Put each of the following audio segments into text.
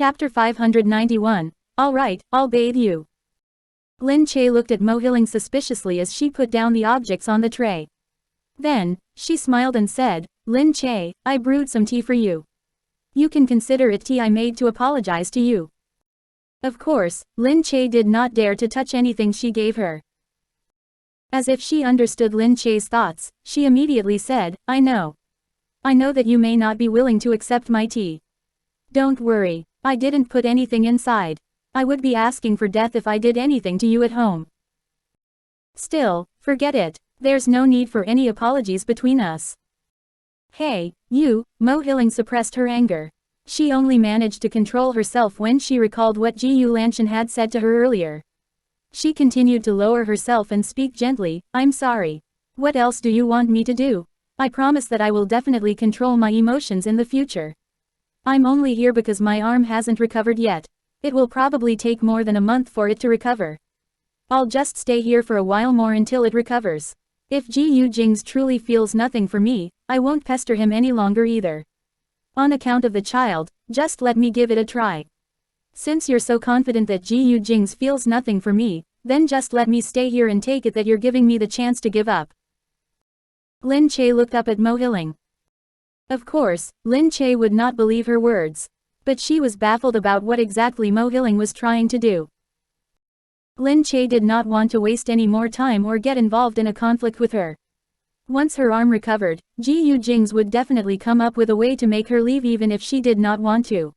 Chapter 591. Alright, I'll bathe you. Lin Che looked at Mo Hilling suspiciously as she put down the objects on the tray. Then, she smiled and said, Lin Che, I brewed some tea for you. You can consider it tea I made to apologize to you. Of course, Lin Che did not dare to touch anything she gave her. As if she understood Lin Che's thoughts, she immediately said, I know. I know that you may not be willing to accept my tea. Don't worry, I didn't put anything inside. I would be asking for death if I did anything to you at home. Still, forget it, there's no need for any apologies between us. Hey, you, Mo Hilling suppressed her anger. She only managed to control herself when she recalled what Gu Lanshan had said to her earlier. She continued to lower herself and speak gently, I'm sorry. What else do you want me to do? I promise that I will definitely control my emotions in the future. I'm only here because my arm hasn't recovered yet. It will probably take more than a month for it to recover. I'll just stay here for a while more until it recovers. If Gu Jingze truly feels nothing for me, I won't pester him any longer either. On account of the child, just let me give it a try. Since you're so confident that Gu Jingze feels nothing for me, then just let me stay here and take it that you're giving me the chance to give up. Lin Che looked up at Mo Hilling. Of course, Lin Che would not believe her words. But she was baffled about what exactly Mo Hilling was trying to do. Lin Che did not want to waste any more time or get involved in a conflict with her. Once her arm recovered, Gu Jingze would definitely come up with a way to make her leave even if she did not want to.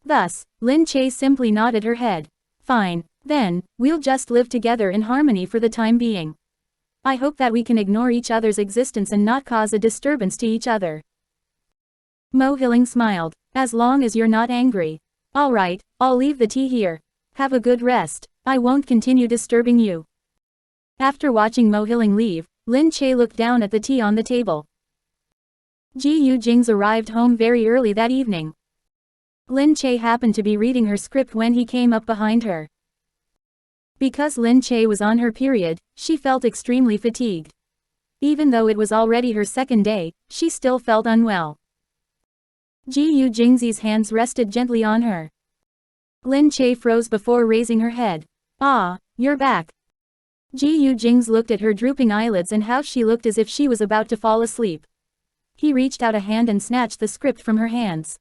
Thus, Lin Che simply nodded her head. Fine, then, we'll just live together in harmony for the time being. I hope that we can ignore each other's existence and not cause a disturbance to each other. Mo Hilling smiled. As long as you're not angry. Alright, I'll leave the tea here. Have a good rest. I won't continue disturbing you. After watching Mo Hilling leave, Lin Che looked down at the tea on the table. Gu Jingze arrived home very early that evening. Lin Che happened to be reading her script when he came up behind her. Because Lin Che was on her period, she felt extremely fatigued. Even though it was already her second day, she still felt unwell. Gu Jingze's hands rested gently on her. Lin Che froze before raising her head. Ah, you're back. Gu Jingze looked at her drooping eyelids and how she looked as if she was about to fall asleep. He reached out a hand and snatched the script from her hands.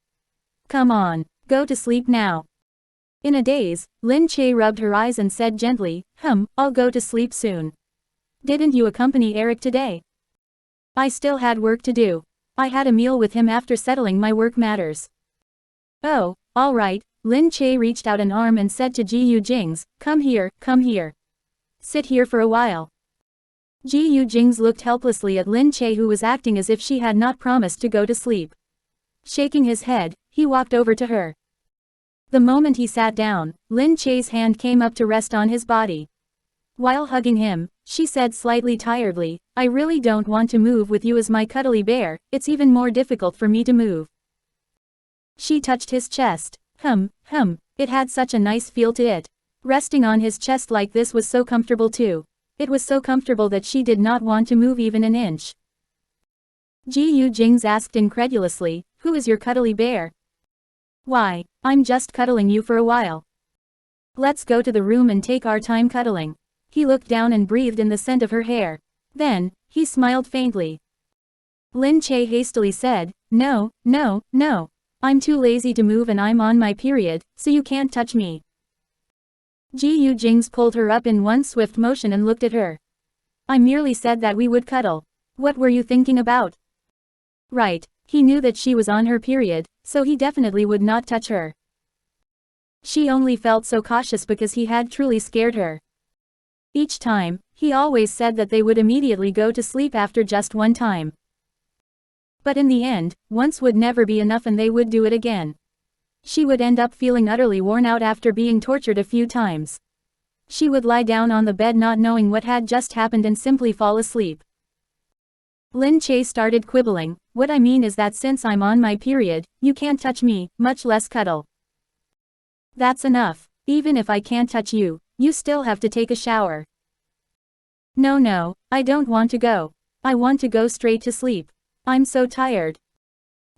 Come on, go to sleep now. In a daze, Lin Che rubbed her eyes and said gently, I'll go to sleep soon. Didn't you accompany Eric today? I still had work to do. I had a meal with him after settling my work matters. Oh, alright, Lin Che reached out an arm and said to Gu Jingze, come here. Sit here for a while. Gu Jingze looked helplessly at Lin Che who was acting as if she had not promised to go to sleep. Shaking his head, he walked over to her. The moment he sat down, Lin Che's hand came up to rest on his body. While hugging him, she said slightly tiredly, I really don't want to move with you as my cuddly bear, it's even more difficult for me to move. She touched his chest. It had such a nice feel to it. Resting on his chest like this was so comfortable too. It was so comfortable that she did not want to move even an inch. Gu Jingze asked incredulously, who is your cuddly bear? Why, I'm just cuddling you for a while. Let's go to the room and take our time cuddling. He looked down and breathed in the scent of her hair. Then, he smiled faintly. Lin Che hastily said, No. I'm too lazy to move and I'm on my period, so you can't touch me. Gu Jingze pulled her up in one swift motion and looked at her. I merely said that we would cuddle. What were you thinking about? Right, he knew that she was on her period, so he definitely would not touch her. She only felt so cautious because he had truly scared her. Each time, he always said that they would immediately go to sleep after just one time. But in the end, once would never be enough and they would do it again. She would end up feeling utterly worn out after being tortured a few times. She would lie down on the bed not knowing what had just happened and simply fall asleep. Lin Che started quibbling, what I mean is that since I'm on my period, you can't touch me, much less cuddle. That's enough. Even if I can't touch you, you still have to take a shower. No, I don't want to go. I want to go straight to sleep. I'm so tired.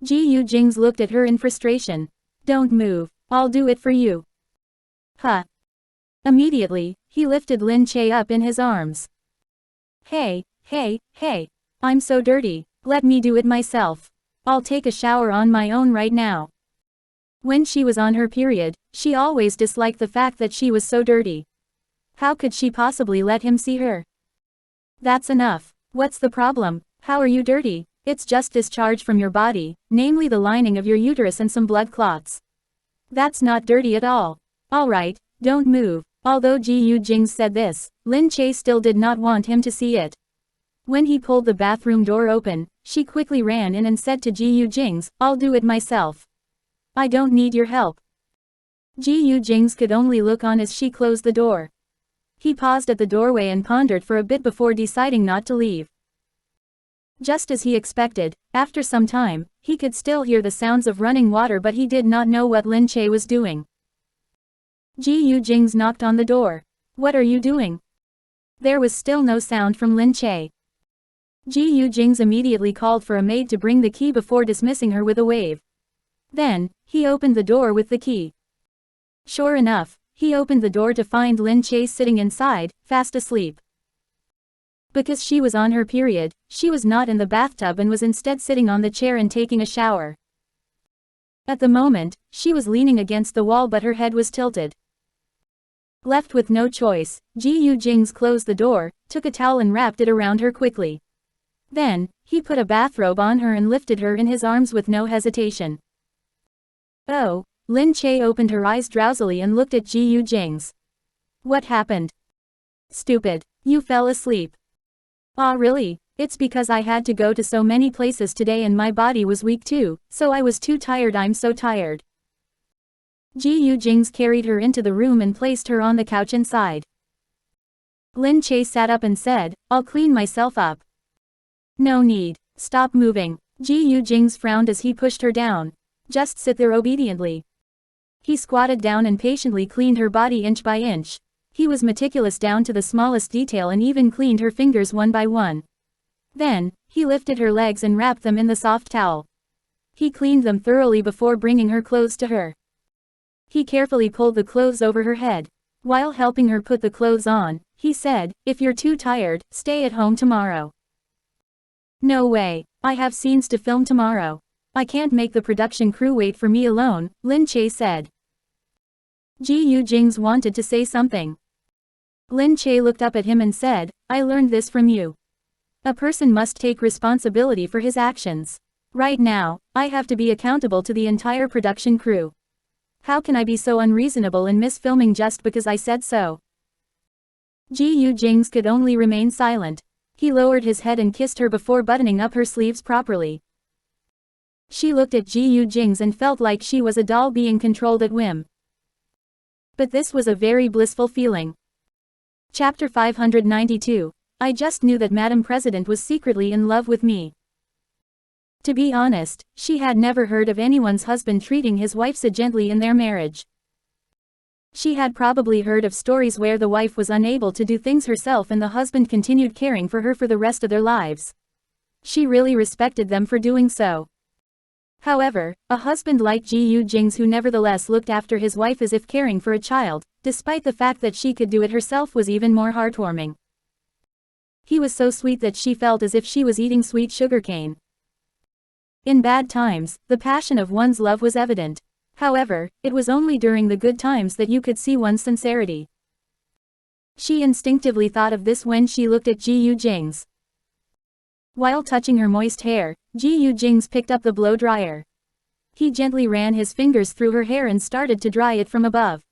Gu Jingze looked at her in frustration. Don't move. I'll do it for you. Huh. Immediately, he lifted Lin Che up in his arms. Hey, hey, hey. I'm so dirty, let me do it myself. I'll take a shower on my own right now. When she was on her period, she always disliked the fact that she was so dirty. How could she possibly let him see her? That's enough. What's the problem? How are you dirty? It's just discharge from your body, namely the lining of your uterus and some blood clots. That's not dirty at all. Alright, don't move. Although Gu Jingze said this, Lin Che still did not want him to see it. When he pulled the bathroom door open, she quickly ran in and said to Gu Jingze, I'll do it myself. I don't need your help. Gu Jingze could only look on as she closed the door. He paused at the doorway and pondered for a bit before deciding not to leave. Just as he expected, after some time, he could still hear the sounds of running water, but he did not know what Lin Che was doing. Gu Jingze knocked on the door. What are you doing? There was still no sound from Lin Che. Gu Jingze immediately called for a maid to bring the key before dismissing her with a wave. Then, he opened the door with the key. Sure enough, he opened the door to find Lin Che sitting inside, fast asleep. Because she was on her period, she was not in the bathtub and was instead sitting on the chair and taking a shower. At the moment, she was leaning against the wall but her head was tilted. Left with no choice, Gu Jingze closed the door, took a towel and wrapped it around her quickly. Then, he put a bathrobe on her and lifted her in his arms with no hesitation. Oh, Lin Che opened her eyes drowsily and looked at Gu Jingze. What happened? Stupid, you fell asleep. Ah really, it's because I had to go to so many places today and my body was weak too, so I was too tired. I'm so tired. Gu Jingze carried her into the room and placed her on the couch inside. Lin Che sat up and said, I'll clean myself up. No need, stop moving. Gu Jingze frowned as he pushed her down. Just sit there obediently. He squatted down and patiently cleaned her body inch by inch. He was meticulous down to the smallest detail and even cleaned her fingers one by one. Then, he lifted her legs and wrapped them in the soft towel. He cleaned them thoroughly before bringing her clothes to her. He carefully pulled the clothes over her head. While helping her put the clothes on, he said, if you're too tired, stay at home tomorrow. No way, I have scenes to film tomorrow. I can't make the production crew wait for me alone, Lin Che said. Gu Jingze wanted to say something. Lin Che looked up at him and said, I learned this from you. A person must take responsibility for his actions. Right now, I have to be accountable to the entire production crew. How can I be so unreasonable and miss filming just because I said so? Gu Jingze could only remain silent. He lowered his head and kissed her before buttoning up her sleeves properly. She looked at Gu Jingze and felt like she was a doll being controlled at whim. But this was a very blissful feeling. Chapter 592. I just knew that Madam President was secretly in love with me. To be honest, she had never heard of anyone's husband treating his wife so gently in their marriage. She had probably heard of stories where the wife was unable to do things herself and the husband continued caring for her for the rest of their lives. She really respected them for doing so. However, a husband like Gu Jingze who nevertheless looked after his wife as if caring for a child, despite the fact that she could do it herself, was even more heartwarming. He was so sweet that she felt as if she was eating sweet sugarcane. In bad times, the passion of one's love was evident. However, it was only during the good times that you could see one's sincerity. She instinctively thought of this when she looked at Gu Jingze. While touching her moist hair, Gu Jingze picked up the blow dryer. He gently ran his fingers through her hair and started to dry it from above.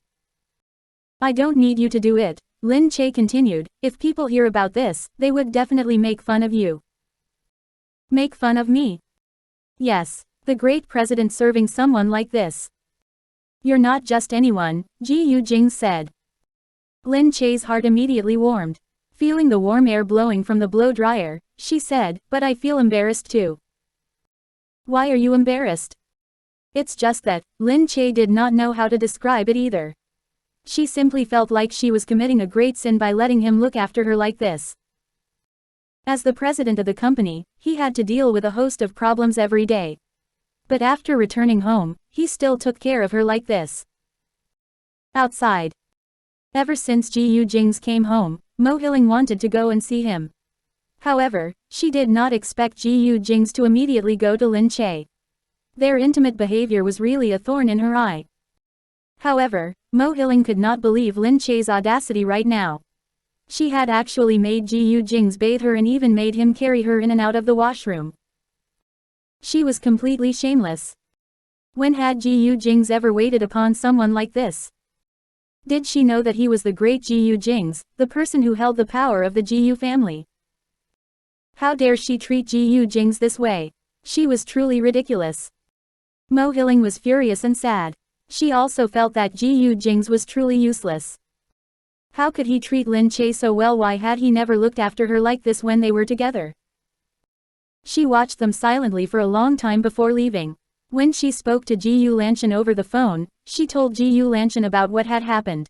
I don't need you to do it, Lin Che continued. If people hear about this, they would definitely make fun of you. Make fun of me? Yes, the great president serving someone like this. You're not just anyone, Gu Jingze said. Lin Che's heart immediately warmed. Feeling the warm air blowing from the blow dryer, she said, but I feel embarrassed too. Why are you embarrassed? It's just that, Lin Che did not know how to describe it either. She simply felt like she was committing a great sin by letting him look after her like this. As the president of the company, he had to deal with a host of problems every day. But after returning home, he still took care of her like this. Outside. Ever since Gu Jingze came home, Mo Hilling wanted to go and see him. However, she did not expect Gu Jingze to immediately go to Lin Che. Their intimate behavior was really a thorn in her eye. However, Mo Hilling could not believe Lin Che's audacity right now. She had actually made Gu Jingze bathe her and even made him carry her in and out of the washroom. She was completely shameless. When had Gu Jingze ever waited upon someone like this? Did she know that he was the great Gu Jingze, the person who held the power of the Gu family? How dare she treat Gu Jingze this way? She was truly ridiculous. Mo Hilling was furious and sad. She also felt that Gu Jingze was truly useless. How could he treat Lin Che so well? Why had he never looked after her like this when they were together? She watched them silently for a long time before leaving. When she spoke to Gu Lanshan over the phone, she told Gu Lanshan about what had happened.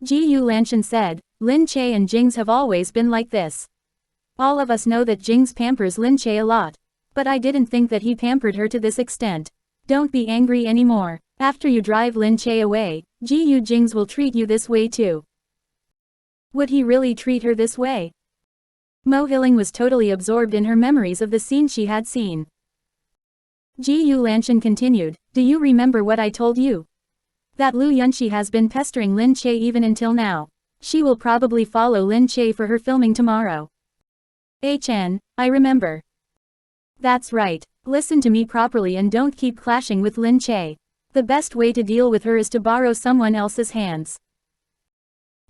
Gu Lanshan said, Lin Che and Jingze have always been like this. All of us know that Jingze pampers Lin Che a lot. But I didn't think that he pampered her to this extent. Don't be angry anymore. After you drive Lin Che away, Gu Jingze will treat you this way too. Would he really treat her this way? Mo Hilling was totally absorbed in her memories of the scene she had seen. Gu Lanshan continued, do you remember what I told you? That Lu Yunxi has been pestering Lin Che even until now. She will probably follow Lin Che for her filming tomorrow. I remember. That's right. Listen to me properly and don't keep clashing with Lin Che. The best way to deal with her is to borrow someone else's hands.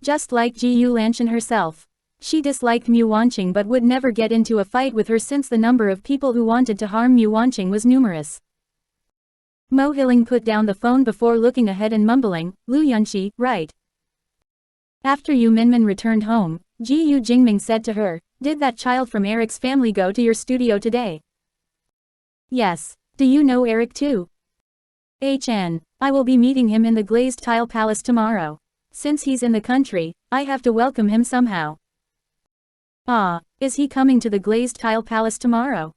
Just like Gu Lanshan herself. She disliked Mu Wanqing but would never get into a fight with her since the number of people who wanted to harm Mu Wanqing was numerous. Mo Hilling put down the phone before looking ahead and mumbling, Lu Yunxi, right. After Yu Minmin returned home, Gu Jingming said to her, did that child from Eric's family go to your studio today? Yes. Do you know Eric too? I will be meeting him in the Glazed Tile Palace tomorrow. Since he's in the country, I have to welcome him somehow. Ah, is he coming to the Glazed Tile Palace tomorrow?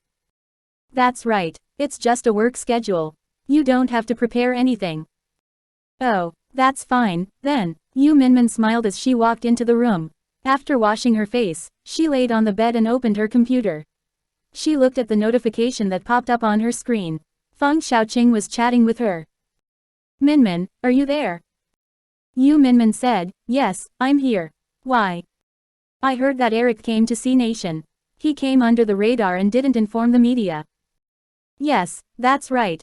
That's right, it's just a work schedule. You don't have to prepare anything. Oh, that's fine, then. Yu Minmin smiled as she walked into the room. After washing her face, she laid on the bed and opened her computer. She looked at the notification that popped up on her screen. Feng Xiaoqing was chatting with her. Minmin, are you there? Yu Minmin said, yes, I'm here. Why? I heard that Eric came to C Nation. He came under the radar and didn't inform the media. Yes, that's right.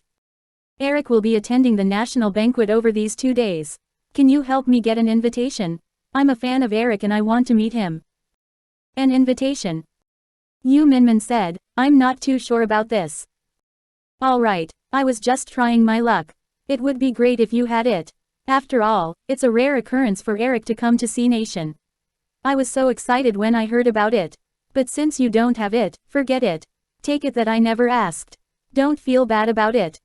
Eric will be attending the national banquet over these 2 days. Can you help me get an invitation? I'm a fan of Eric and I want to meet him. An invitation? Yu Minmin said, I'm not too sure about this. Alright, I was just trying my luck. It would be great if you had it. After all, it's a rare occurrence for Eric to come to C Nation. I was so excited when I heard about it. But since you don't have it, forget it. Take it that I never asked. Don't feel bad about it.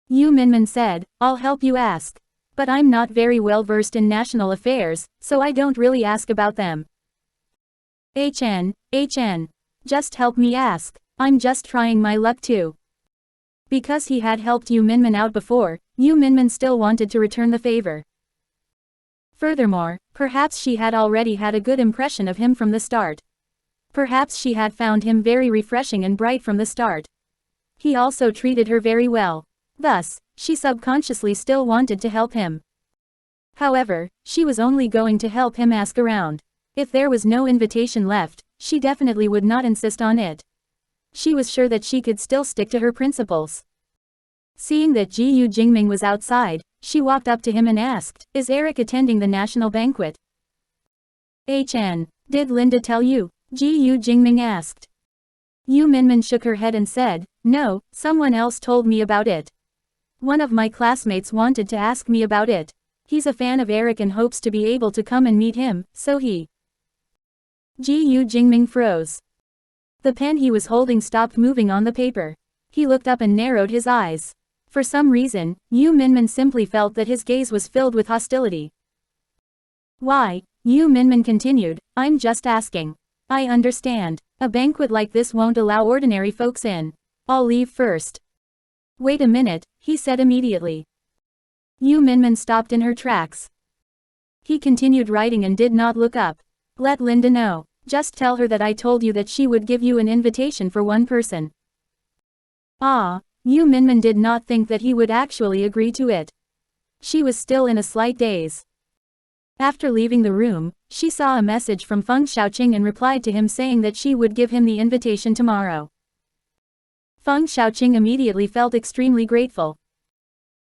Yu Minmin said, I'll help you ask. But I'm not very well versed in national affairs, so I don't really ask about them. Just help me ask. I'm just trying my luck too. Because he had helped Yu Minmin out before, Yu Minmin still wanted to return the favor. Furthermore, perhaps she had already had a good impression of him from the start. Perhaps she had found him very refreshing and bright from the start. He also treated her very well. Thus, she subconsciously still wanted to help him. However, she was only going to help him ask around. If there was no invitation left, she definitely would not insist on it. She was sure that she could still stick to her principles. Seeing that Gu Jingming was outside, she walked up to him and asked, is Eric attending the national banquet? Did Linda tell you? Gu Jingming asked. Yu Minmin shook her head and said, no, someone else told me about it. One of my classmates wanted to ask me about it. He's a fan of Eric and hopes to be able to come and meet him, so he. Gu Jingming froze. The pen he was holding stopped moving on the paper. He looked up and narrowed his eyes. For some reason, Yu Minmin simply felt that his gaze was filled with hostility. Why? Yu Minmin continued, I'm just asking. I understand. A banquet like this won't allow ordinary folks in. I'll leave first. Wait a minute, he said immediately. Yu Minmin stopped in her tracks. He continued writing and did not look up. Let Linda know. Just tell her that I told you that she would give you an invitation for one person. Ah, Yu Minmin did not think that he would actually agree to it. She was still in a slight daze. After leaving the room, she saw a message from Feng Xiaoqing and replied to him saying that she would give him the invitation tomorrow. Feng Xiaoqing immediately felt extremely grateful.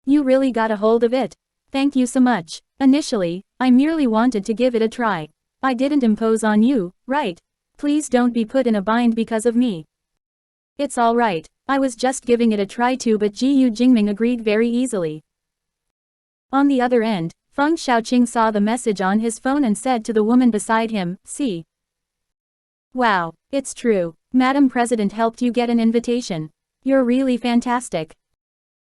You really got a hold of it. Thank you so much. Initially, I merely wanted to give it a try. I didn't impose on you, right? Please don't be put in a bind because of me. It's alright, I was just giving it a try too, but Gu Jingming agreed very easily. On the other end, Feng Xiaoqing saw the message on his phone and said to the woman beside him, see. Wow, it's true. Madam President helped you get an invitation. You're really fantastic.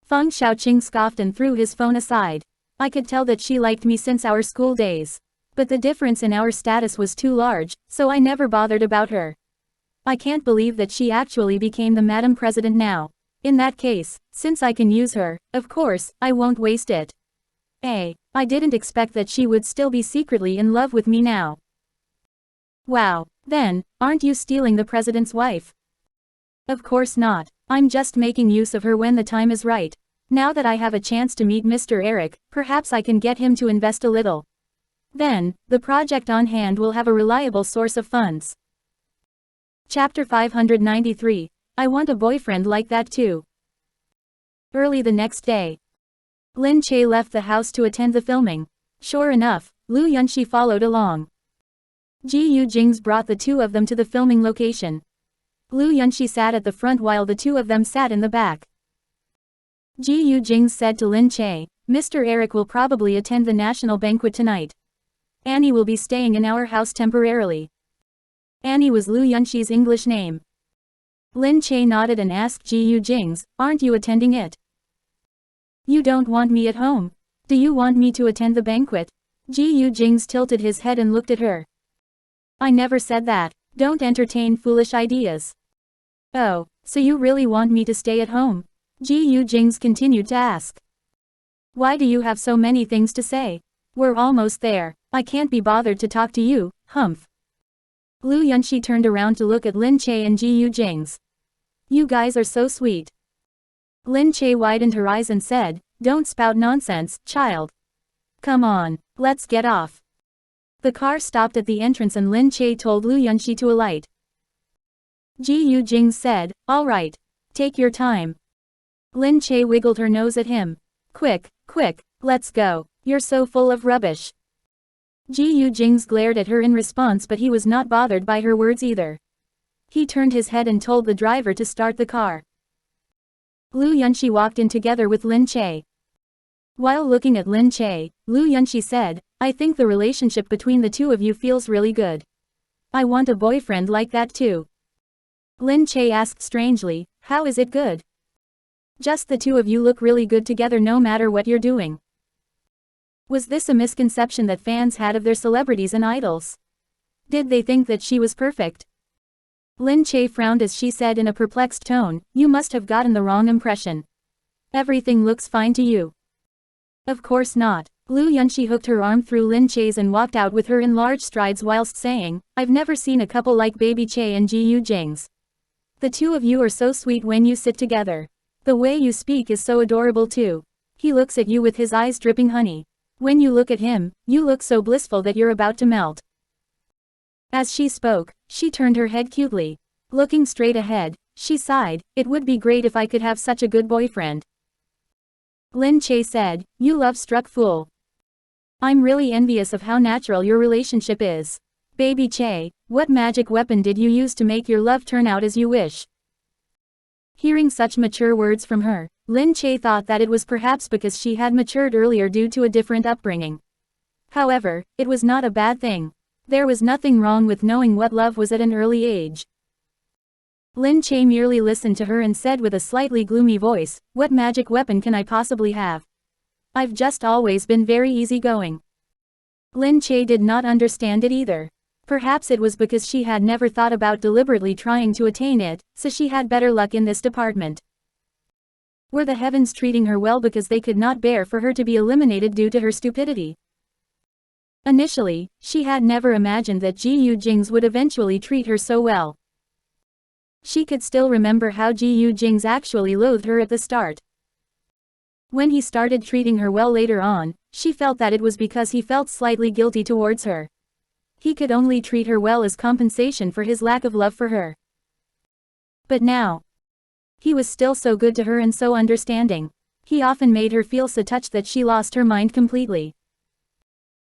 Feng Xiaoqing scoffed and threw his phone aside. I could tell that she liked me since our school days. But the difference in our status was too large, so I never bothered about her. I can't believe that she actually became the Madam President now. In that case, since I can use her, of course, I won't waste it. I didn't expect that she would still be secretly in love with me now. Wow, then, aren't you stealing the president's wife? Of course not. I'm just making use of her when the time is right. Now that I have a chance to meet Mr. Eric, perhaps I can get him to invest a little. Then, the project on hand will have a reliable source of funds. Chapter 593. I want a boyfriend like that too. Early the next day, Lin Che left the house to attend the filming. Sure enough, Lu Yunxi followed along. Gu Jingze brought the two of them to the filming location. Lu Yunxi sat at the front while the two of them sat in the back. Gu Jingze said to Lin Che, Mr. Eric will probably attend the national banquet tonight. Annie will be staying in our house temporarily. Annie was Lu Yunxi's English name. Lin Che nodded and asked Gu Jingze, aren't you attending it? You don't want me at home. Do you want me to attend the banquet? Gu Jingze tilted his head and looked at her. I never said that. Don't entertain foolish ideas. Oh, so you really want me to stay at home? Gu Jingze continued to ask. Why do you have so many things to say? We're almost there. I can't be bothered to talk to you, humph. Lu Yunxi turned around to look at Lin Che and Gu Jingze. You guys are so sweet. Lin Che widened her eyes and said, don't spout nonsense, child. Come on, let's get off. The car stopped at the entrance and Lin Che told Lu Yunxi to alight. Gu Jingze said, alright. Take your time. Lin Che wiggled her nose at him. Quick, let's go. You're so full of rubbish. Gu Jingze glared at her in response, but he was not bothered by her words either. He turned his head and told the driver to start the car. Lu Yunxi walked in together with Lin Che. While looking at Lin Che, Lu Yunxi said, I think the relationship between the two of you feels really good. I want a boyfriend like that too. Lin Che asked strangely, how is it good? Just the two of you look really good together no matter what you're doing. Was this a misconception that fans had of their celebrities and idols? Did they think that she was perfect? Lin Che frowned as she said in a perplexed tone, you must have gotten the wrong impression. Everything looks fine to you. Of course not. Lu Yunxi hooked her arm through Lin Che's and walked out with her in large strides whilst saying, I've never seen a couple like Baby Che and Gu Jingze. The two of you are so sweet when you sit together. The way you speak is so adorable too. He looks at you with his eyes dripping honey. When you look at him, you look so blissful that you're about to melt. As she spoke, she turned her head cutely. Looking straight ahead, she sighed, it would be great if I could have such a good boyfriend. Lin Che said, you love-struck fool. I'm really envious of how natural your relationship is. Baby Che, what magic weapon did you use to make your love turn out as you wish? Hearing such mature words from her, Lin Che thought that it was perhaps because she had matured earlier due to a different upbringing. However, it was not a bad thing. There was nothing wrong with knowing what love was at an early age. Lin Che merely listened to her and said with a slightly gloomy voice, what magic weapon can I possibly have? I've just always been very easygoing. Lin Che did not understand it either. Perhaps it was because she had never thought about deliberately trying to attain it, so she had better luck in this department. Were the heavens treating her well because they could not bear for her to be eliminated due to her stupidity? Initially, she had never imagined that Gu Jingze would eventually treat her so well. She could still remember how Gu Jingze actually loathed her at the start. When he started treating her well later on, she felt that it was because he felt slightly guilty towards her. He could only treat her well as compensation for his lack of love for her. But now, he was still so good to her and so understanding. He often made her feel so touched that she lost her mind completely.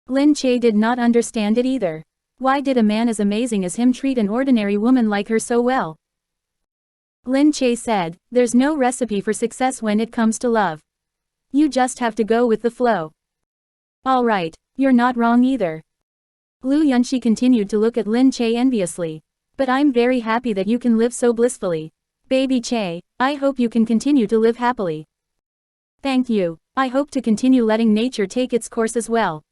Lin Che did not understand it either. Why did a man as amazing as him treat an ordinary woman like her so well? Lin Che said, "There's no recipe for success when it comes to love. You just have to go with the flow." "Alright, you're not wrong either." Lu Yunxi continued to look at Lin Che enviously. "But I'm very happy that you can live so blissfully. Baby Che, I hope you can continue to live happily." "Thank you. I hope to continue letting nature take its course as well."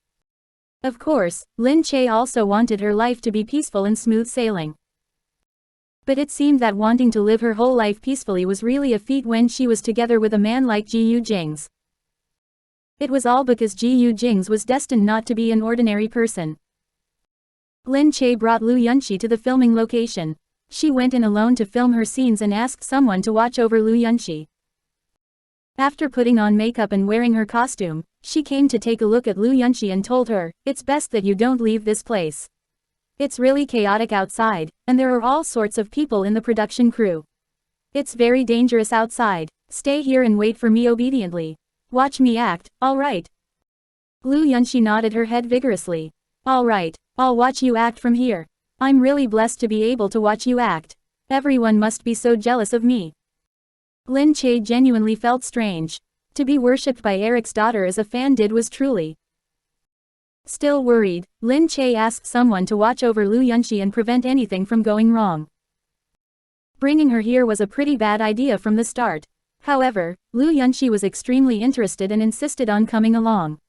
Of course, Lin Che also wanted her life to be peaceful and smooth sailing. But it seemed that wanting to live her whole life peacefully was really a feat when she was together with a man like Gu Jingze. It was all because Gu Jingze was destined not to be an ordinary person. Lin Che brought Lu Yunxi to the filming location. She went in alone to film her scenes and asked someone to watch over Lu Yunxi. After putting on makeup and wearing her costume, she came to take a look at Lu Yunxi and told her, "It's best that you don't leave this place. It's really chaotic outside, and there are all sorts of people in the production crew. It's very dangerous outside. Stay here and wait for me obediently. Watch me act, alright?" Lu Yunxi nodded her head vigorously. "Alright, I'll watch you act from here. I'm really blessed to be able to watch you act. Everyone must be so jealous of me." Lin Che genuinely felt strange. To be worshipped by Eric's daughter as a fan did was truly. Still worried, Lin Che asked someone to watch over Lu Yunxi and prevent anything from going wrong. Bringing her here was a pretty bad idea from the start. However, Lu Yunxi was extremely interested and insisted on coming along.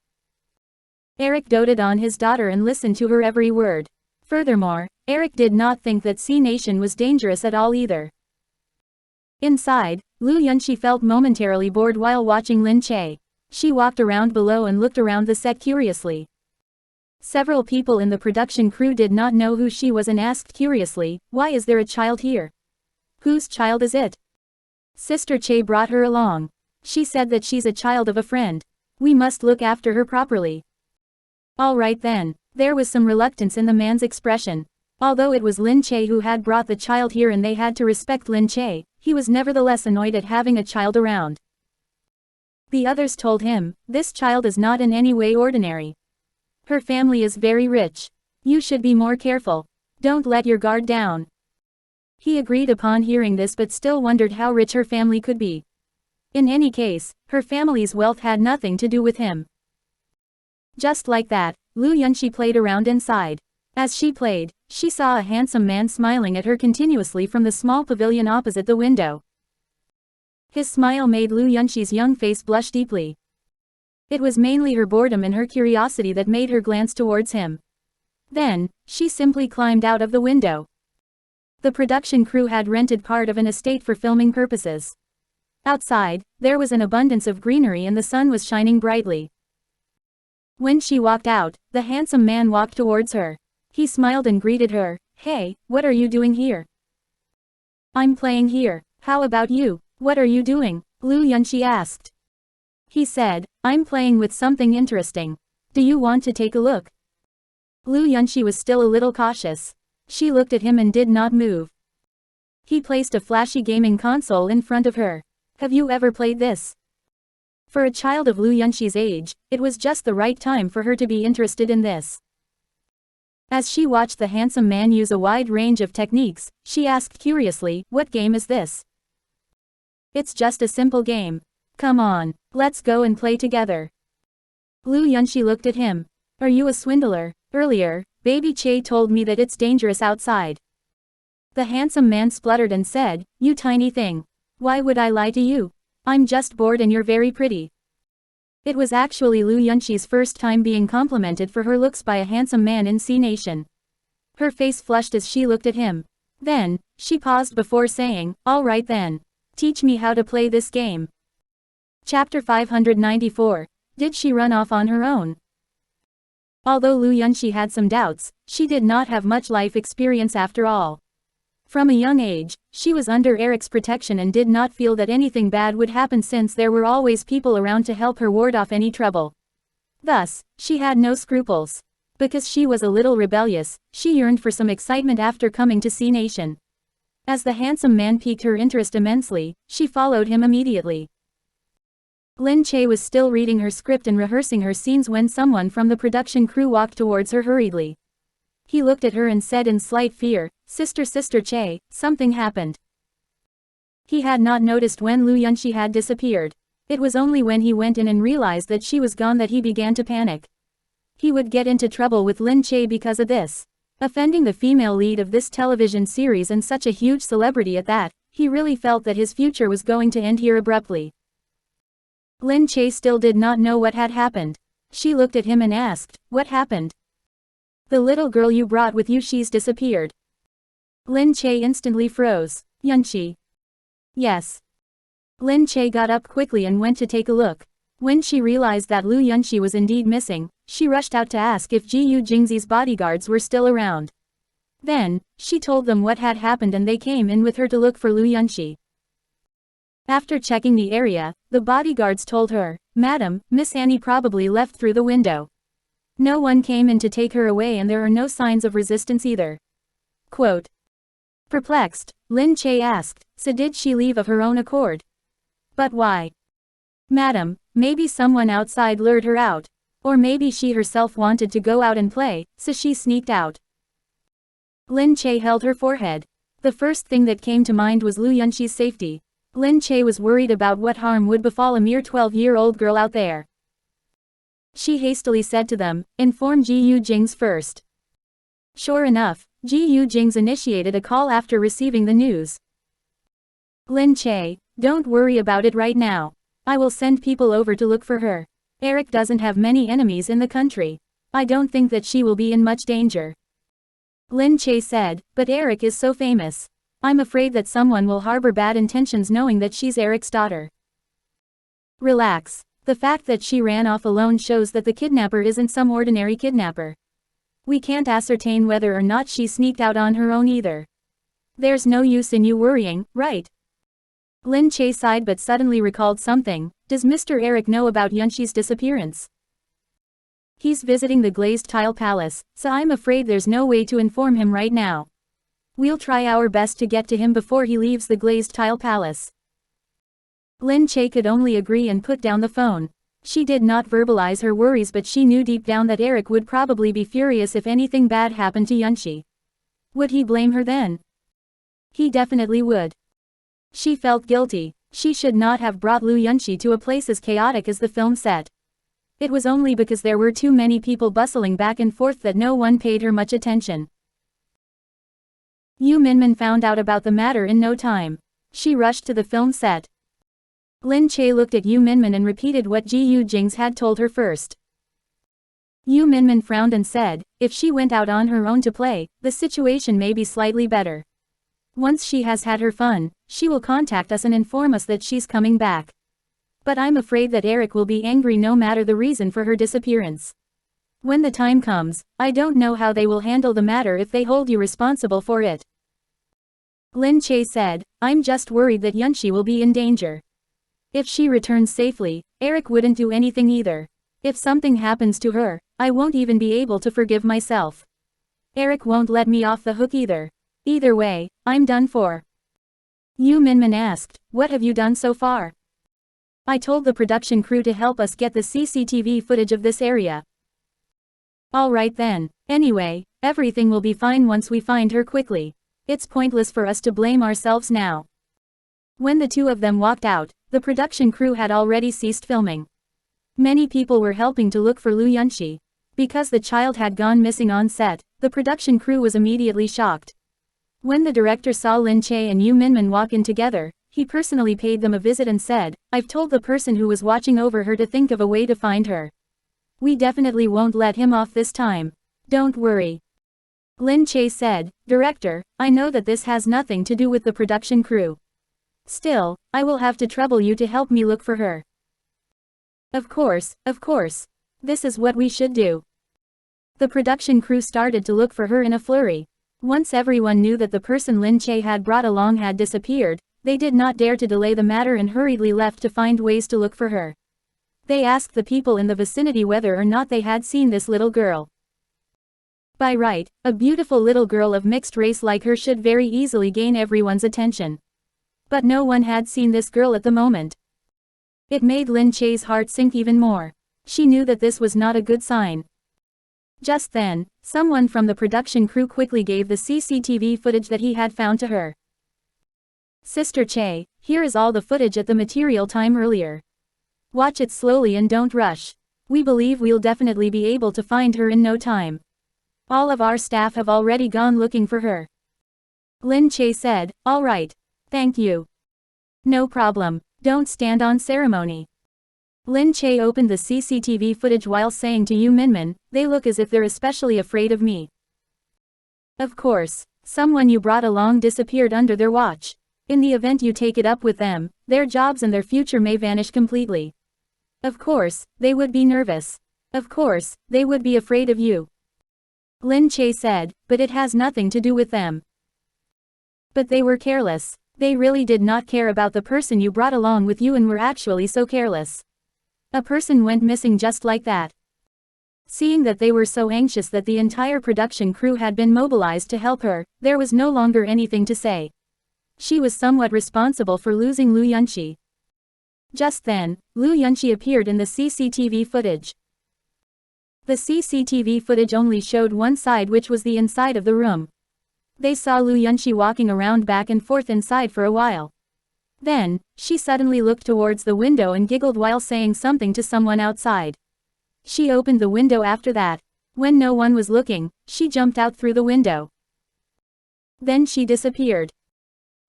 Eric doted on his daughter and listened to her every word. Furthermore, Eric did not think that C Nation was dangerous at all either. Inside, Lu Yunxi felt momentarily bored while watching Lin Che. She walked around below and looked around the set curiously. Several people in the production crew did not know who she was and asked curiously, "Why is there a child here? Whose child is it?" Sister Che brought her along. She said that she's a child of a friend. We must look after her properly. Alright then. There was some reluctance in the man's expression. Although it was Lin Che who had brought the child here and they had to respect Lin Che, he was nevertheless annoyed at having a child around. The others told him, "This child is not in any way ordinary. Her family is very rich. You should be more careful. Don't let your guard down." He agreed upon hearing this but still wondered how rich her family could be. In any case, her family's wealth had nothing to do with him. Just like that, Lu Yunxi played around inside. As she played, she saw a handsome man smiling at her continuously from the small pavilion opposite the window. His smile made Lu Yunxi's young face blush deeply. It was mainly her boredom and her curiosity that made her glance towards him. Then, she simply climbed out of the window. The production crew had rented part of an estate for filming purposes. Outside, there was an abundance of greenery and the sun was shining brightly. When she walked out, the handsome man walked towards her. He smiled and greeted her. "Hey, what are you doing here?" "I'm playing here. How about you? What are you doing?" Lu Yunxi asked. He said, "I'm playing with something interesting. Do you want to take a look?" Lu Yunxi was still a little cautious. She looked at him and did not move. He placed a flashy gaming console in front of her. "Have you ever played this?" For a child of Lu Yunxi's age, it was just the right time for her to be interested in this. As she watched the handsome man use a wide range of techniques, she asked curiously, "What game is this?" "It's just a simple game. Come on, let's go and play together." Lu Yunxi looked at him. "Are you a swindler? Earlier, Baby Che told me that it's dangerous outside." The handsome man spluttered and said, "You tiny thing. Why would I lie to you? I'm just bored and you're very pretty." It was actually Lu Yunxi's first time being complimented for her looks by a handsome man in C Nation. Her face flushed as she looked at him. Then, she paused before saying, "All right then. Teach me how to play this game." Chapter 594. Did she run off on her own? Although Lu Yunxi had some doubts, she did not have much life experience after all. From a young age, she was under Eric's protection and did not feel that anything bad would happen since there were always people around to help her ward off any trouble. Thus, she had no scruples. Because she was a little rebellious, she yearned for some excitement after coming to C Nation. As the handsome man piqued her interest immensely, she followed him immediately. Lin Che was still reading her script and rehearsing her scenes when someone from the production crew walked towards her hurriedly. He looked at her and said in slight fear, Sister Che, something happened." He had not noticed when Lu Yunxi had disappeared. It was only when he went in and realized that she was gone that he began to panic. He would get into trouble with Lin Che because of this. Offending the female lead of this television series and such a huge celebrity at that, he really felt that his future was going to end here abruptly. Lin Che still did not know what had happened. She looked at him and asked, "What happened?" "The little girl you brought with you, she's disappeared." Lin Che instantly froze. "Yunxi?" "Yes." Lin Che got up quickly and went to take a look. When she realized that Lu Yunxi was indeed missing, she rushed out to ask if Gu Jingze's bodyguards were still around. Then, she told them what had happened and they came in with her to look for Lu Yunxi. After checking the area, the bodyguards told her, "Madam, Miss Annie probably left through the window. No one came in to take her away and there are no signs of resistance either." Quote. Perplexed, Lin Che asked, "So did she leave of her own accord?" "But why?" "Madam, maybe someone outside lured her out. Or maybe she herself wanted to go out and play, so she sneaked out." Lin Che held her forehead. The first thing that came to mind was Lu Yunxi's safety. Lin Che was worried about what harm would befall a mere 12-year-old girl out there. She hastily said to them, "Inform Gu Jingze first." Sure enough, Gu Jingze initiated a call after receiving the news. "Lin Che, don't worry about it right now. I will send people over to look for her. Eric doesn't have many enemies in the country. I don't think that she will be in much danger." Lin Che said, "But Eric is so famous. I'm afraid that someone will harbor bad intentions knowing that she's Eric's daughter." "Relax. The fact that she ran off alone shows that the kidnapper isn't some ordinary kidnapper. We can't ascertain whether or not she sneaked out on her own either. There's no use in you worrying, right?" Lin Che sighed but suddenly recalled something. "Does Mr. Eric know about Yunxi's disappearance?" "He's visiting the glazed tile palace, so I'm afraid there's no way to inform him right now. We'll try our best to get to him before he leaves the glazed tile palace." Lin Che could only agree and put down the phone. She did not verbalize her worries but she knew deep down that Eric would probably be furious if anything bad happened to Yunxi. Would he blame her then? He definitely would. She felt guilty. She should not have brought Lu Yunxi to a place as chaotic as the film set. It was only because there were too many people bustling back and forth that no one paid her much attention. Yu Minmin found out about the matter in no time. She rushed to the film set. Lin Che looked at Yu Minmin and repeated what Gu Jingze had told her first. Yu Minmin frowned and said, "If she went out on her own to play, the situation may be slightly better. Once she has had her fun, she will contact us and inform us that she's coming back. But I'm afraid that Eric will be angry no matter the reason for her disappearance. When the time comes, I don't know how they will handle the matter if they hold you responsible for it." Lin Che said, "I'm just worried that Yunxi will be in danger. If she returns safely, Eric wouldn't do anything either. If something happens to her, I won't even be able to forgive myself. Eric won't let me off the hook either. Either way, I'm done for." Yu Minmin asked, "What have you done so far?" "I told the production crew to help us get the CCTV footage of this area." "All right then. Anyway, everything will be fine once we find her quickly. It's pointless for us to blame ourselves now." When the two of them walked out, the production crew had already ceased filming. Many people were helping to look for Lu Yunxi. Because the child had gone missing on set, the production crew was immediately shocked. When the director saw Lin Che and Yu Minmin walk in together, he personally paid them a visit and said, "I've told the person who was watching over her to think of a way to find her. We definitely won't let him off this time. Don't worry." Lin Che said, "Director, I know that this has nothing to do with the production crew. Still, I will have to trouble you to help me look for her. Of course, of course. This is what we should do. The production crew started to look for her in a flurry. Once everyone knew that the person Lin Che had brought along had disappeared, they did not dare to delay the matter and hurriedly left to find ways to look for her. They asked the people in the vicinity whether or not they had seen this little girl. By right, a beautiful little girl of mixed race like her should very easily gain everyone's attention. But no one had seen this girl at the moment. It made Lin Che's heart sink even more. She knew that this was not a good sign. Just then, someone from the production crew quickly gave the CCTV footage that he had found to her. Sister Che, here is all the footage at the material time earlier. Watch it slowly and don't rush. We believe we'll definitely be able to find her in no time. All of our staff have already gone looking for her. Lin Che said, all right. Thank you. No problem, don't stand on ceremony. Lin Che opened the CCTV footage while saying to Yu Minmin, they look as if they're especially afraid of me. Of course, someone you brought along disappeared under their watch. In the event you take it up with them, their jobs and their future may vanish completely. Of course, they would be nervous. Of course, they would be afraid of you. Lin Che said, but it has nothing to do with them. But they were careless. They really did not care about the person you brought along with you and were actually so careless. A person went missing just like that. Seeing that they were so anxious that the entire production crew had been mobilized to help her, there was no longer anything to say. She was somewhat responsible for losing Lu Yunxi. Just then, Lu Yunxi appeared in the CCTV footage. The CCTV footage only showed one side, which was the inside of the room. They saw Lu Yunxi walking around back and forth inside for a while. Then, she suddenly looked towards the window and giggled while saying something to someone outside. She opened the window after that. When no one was looking, she jumped out through the window. Then she disappeared.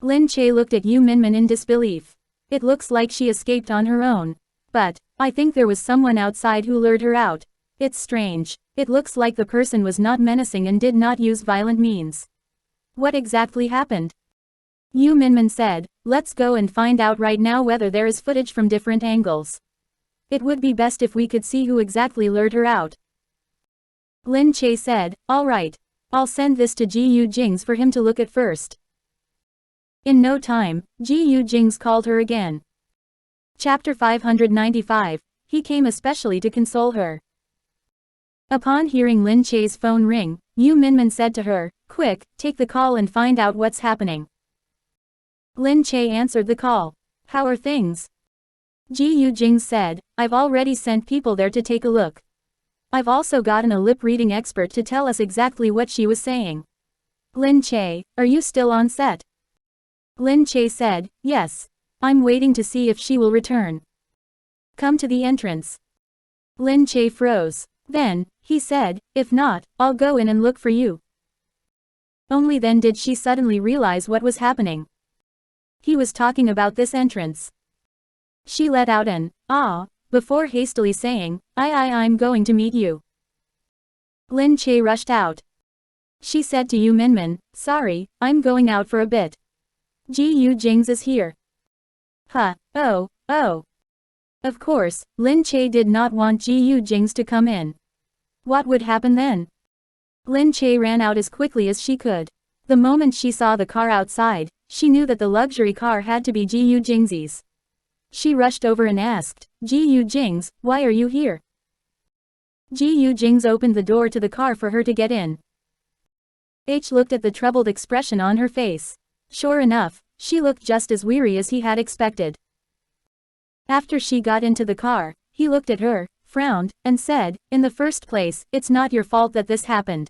Lin Che looked at Yu Minmin in disbelief. It looks like she escaped on her own. But, I think there was someone outside who lured her out. It's strange. It looks like the person was not menacing and did not use violent means. What exactly happened? Yu Minmin said, let's go and find out right now whether there is footage from different angles. It would be best if we could see who exactly lured her out. Lin Che said, all right. I'll send this to Gu Jingze for him to look at first. In no time, Gu Jingze called her again. Chapter 595, he came especially to console her. Upon hearing Lin Che's phone ring, Yu Minmin said to her, quick, take the call and find out what's happening. Lin Che answered the call. How are things? Gu Jingze said, I've already sent people there to take a look. I've also gotten a lip-reading expert to tell us exactly what she was saying. Lin Che, are you still on set? Lin Che said, yes. I'm waiting to see if she will return. Come to the entrance. Lin Che froze. Then, he said, if not, I'll go in and look for you. Only then did she suddenly realize what was happening. He was talking about this entrance. She let out an, ah, before hastily saying, I'm going to meet you. Lin Che rushed out. She said to Yu Minmin, sorry, I'm going out for a bit. Gu Jingze is here. Huh, oh. Of course, Lin Che did not want Gu Jingze to come in. What would happen then? Lin Che ran out as quickly as she could. The moment she saw the car outside, she knew that the luxury car had to be Gu Jingze's. She rushed over and asked, Gu Jingze, why are you here? Gu Jingze opened the door to the car for her to get in. H looked at the troubled expression on her face. Sure enough, she looked just as weary as he had expected. After she got into the car, he looked at her, frowned, and said, in the first place, it's not your fault that this happened.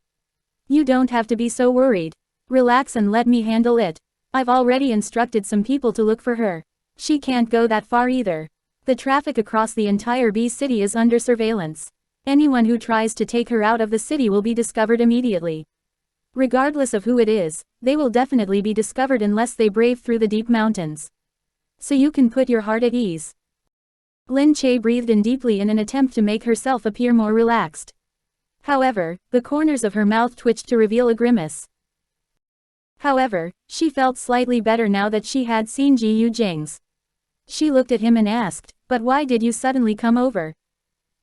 You don't have to be so worried. Relax and let me handle it. I've already instructed some people to look for her. She can't go that far either. The traffic across the entire B city is under surveillance. Anyone who tries to take her out of the city will be discovered immediately. Regardless of who it is, they will definitely be discovered unless they brave through the deep mountains. So you can put your heart at ease. Lin Che breathed in deeply in an attempt to make herself appear more relaxed. However, the corners of her mouth twitched to reveal a grimace. However, she felt slightly better now that she had seen Gu Jingze. She looked at him and asked, But why did you suddenly come over?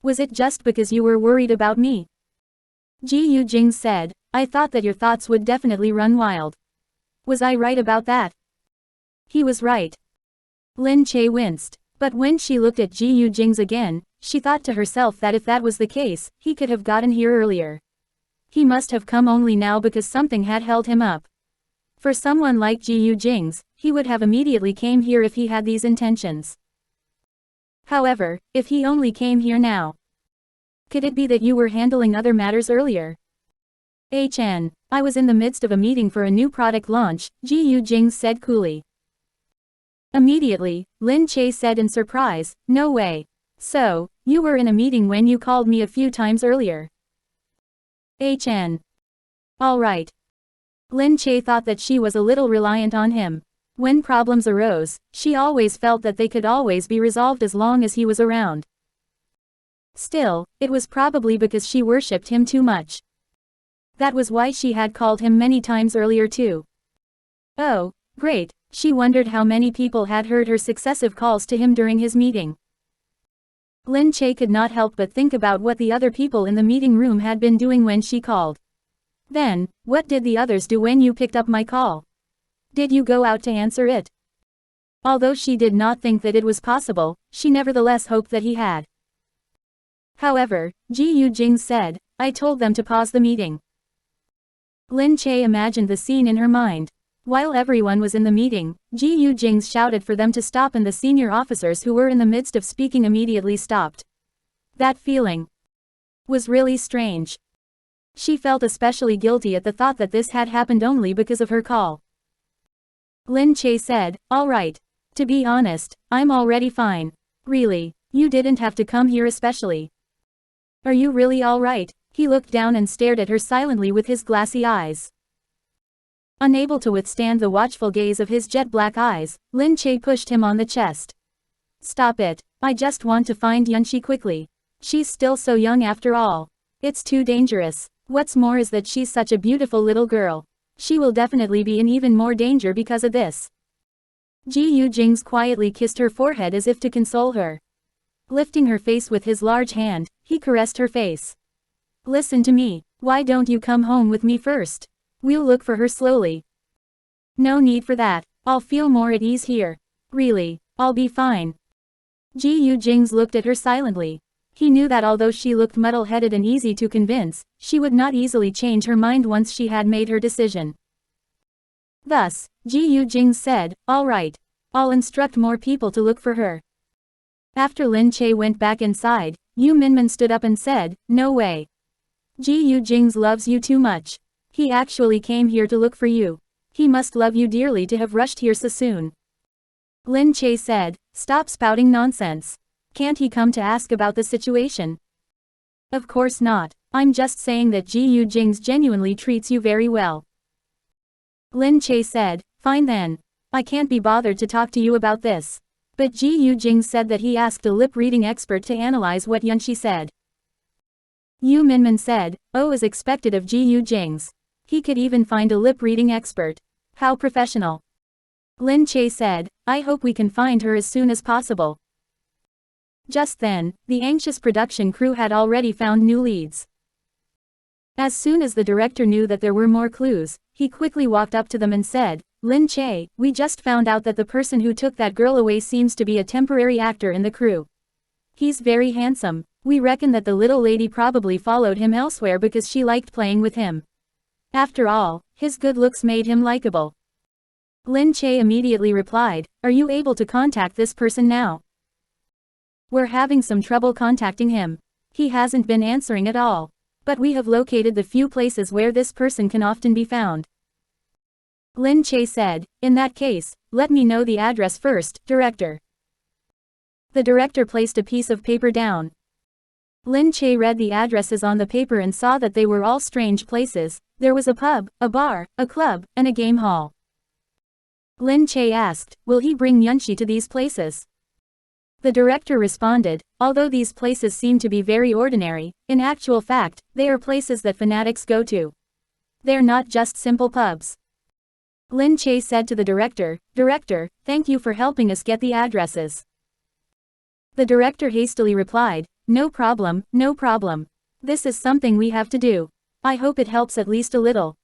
Was it just because you were worried about me? Gu Jingze said, I thought that your thoughts would definitely run wild. Was I right about that? He was right. Lin Che winced. But when she looked at Gu Jingze again, she thought to herself that if that was the case, he could have gotten here earlier. He must have come only now because something had held him up. For someone like Gu Jingze, he would have immediately came here if he had these intentions. However, if he only came here now. Could it be that you were handling other matters earlier? I was in the midst of a meeting for a new product launch, Gu Jingze said coolly. Immediately, Lin Che said in surprise, no way. So, you were in a meeting when you called me a few times earlier. Alright. Lin Che thought that she was a little reliant on him. When problems arose, she always felt that they could always be resolved as long as he was around. Still, it was probably because she worshipped him too much. That was why she had called him many times earlier too. Oh, great, she wondered how many people had heard her successive calls to him during his meeting. Lin Che could not help but think about what the other people in the meeting room had been doing when she called. Then, what did the others do when you picked up my call? Did you go out to answer it? Although she did not think that it was possible, she nevertheless hoped that he had. However, Gu Jingze said, I told them to pause the meeting. Lin Che imagined the scene in her mind. While everyone was in the meeting, Gu Jingze shouted for them to stop and the senior officers who were in the midst of speaking immediately stopped. That feeling was really strange. She felt especially guilty at the thought that this had happened only because of her call. Lin Che said, all right. To be honest, I'm already fine. Really, you didn't have to come here especially. Are you really all right? He looked down and stared at her silently with his glassy eyes. Unable to withstand the watchful gaze of his jet-black eyes, Lin Che pushed him on the chest. Stop it, I just want to find Yunxi quickly. She's still so young after all. It's too dangerous. What's more is that she's such a beautiful little girl. She will definitely be in even more danger because of this. Gu Jingze quietly kissed her forehead as if to console her. Lifting her face with his large hand, he caressed her face. Listen to me, why don't you come home with me first? We'll look for her slowly. No need for that, I'll feel more at ease here. Really, I'll be fine. Gu Jingze looked at her silently. He knew that although she looked muddle-headed and easy to convince, she would not easily change her mind once she had made her decision. Thus, Gu Jingze said, all right. I'll instruct more people to look for her. After Lin Che went back inside, Yu Minmin stood up and said, no way. Gu Jingze loves you too much. He actually came here to look for you. He must love you dearly to have rushed here so soon. Lin Che said, stop spouting nonsense. Can't he come to ask about the situation? Of course not. I'm just saying that Gu Jingze genuinely treats you very well. Lin Che said, fine then. I can't be bothered to talk to you about this. But Gu Jingze said that he asked a lip-reading expert to analyze what Yunxi said. Yu Minmin said, oh, as expected of Gu Jingze. He could even find a lip-reading expert. How professional. Lin Che said, I hope we can find her as soon as possible. Just then, the anxious production crew had already found new leads. As soon as the director knew that there were more clues, he quickly walked up to them and said, Lin Che, we just found out that the person who took that girl away seems to be a temporary actor in the crew. He's very handsome. We reckon that the little lady probably followed him elsewhere because she liked playing with him. After all, his good looks made him likable. Lin Che immediately replied, are you able to contact this person now? We're having some trouble contacting him. He hasn't been answering at all. But we have located the few places where this person can often be found. Lin Che said, in that case, let me know the address first, director. The director placed a piece of paper down. Lin Che read the addresses on the paper and saw that they were all strange places. There was a pub, a bar, a club, and a game hall. Lin Che asked, will he bring Yunxi to these places? The director responded, although these places seem to be very ordinary, in actual fact, they are places that fanatics go to. They're not just simple pubs. Lin Che said to the director, Director, thank you for helping us get the addresses. The director hastily replied, no problem, no problem. This is something we have to do. I hope it helps at least a little.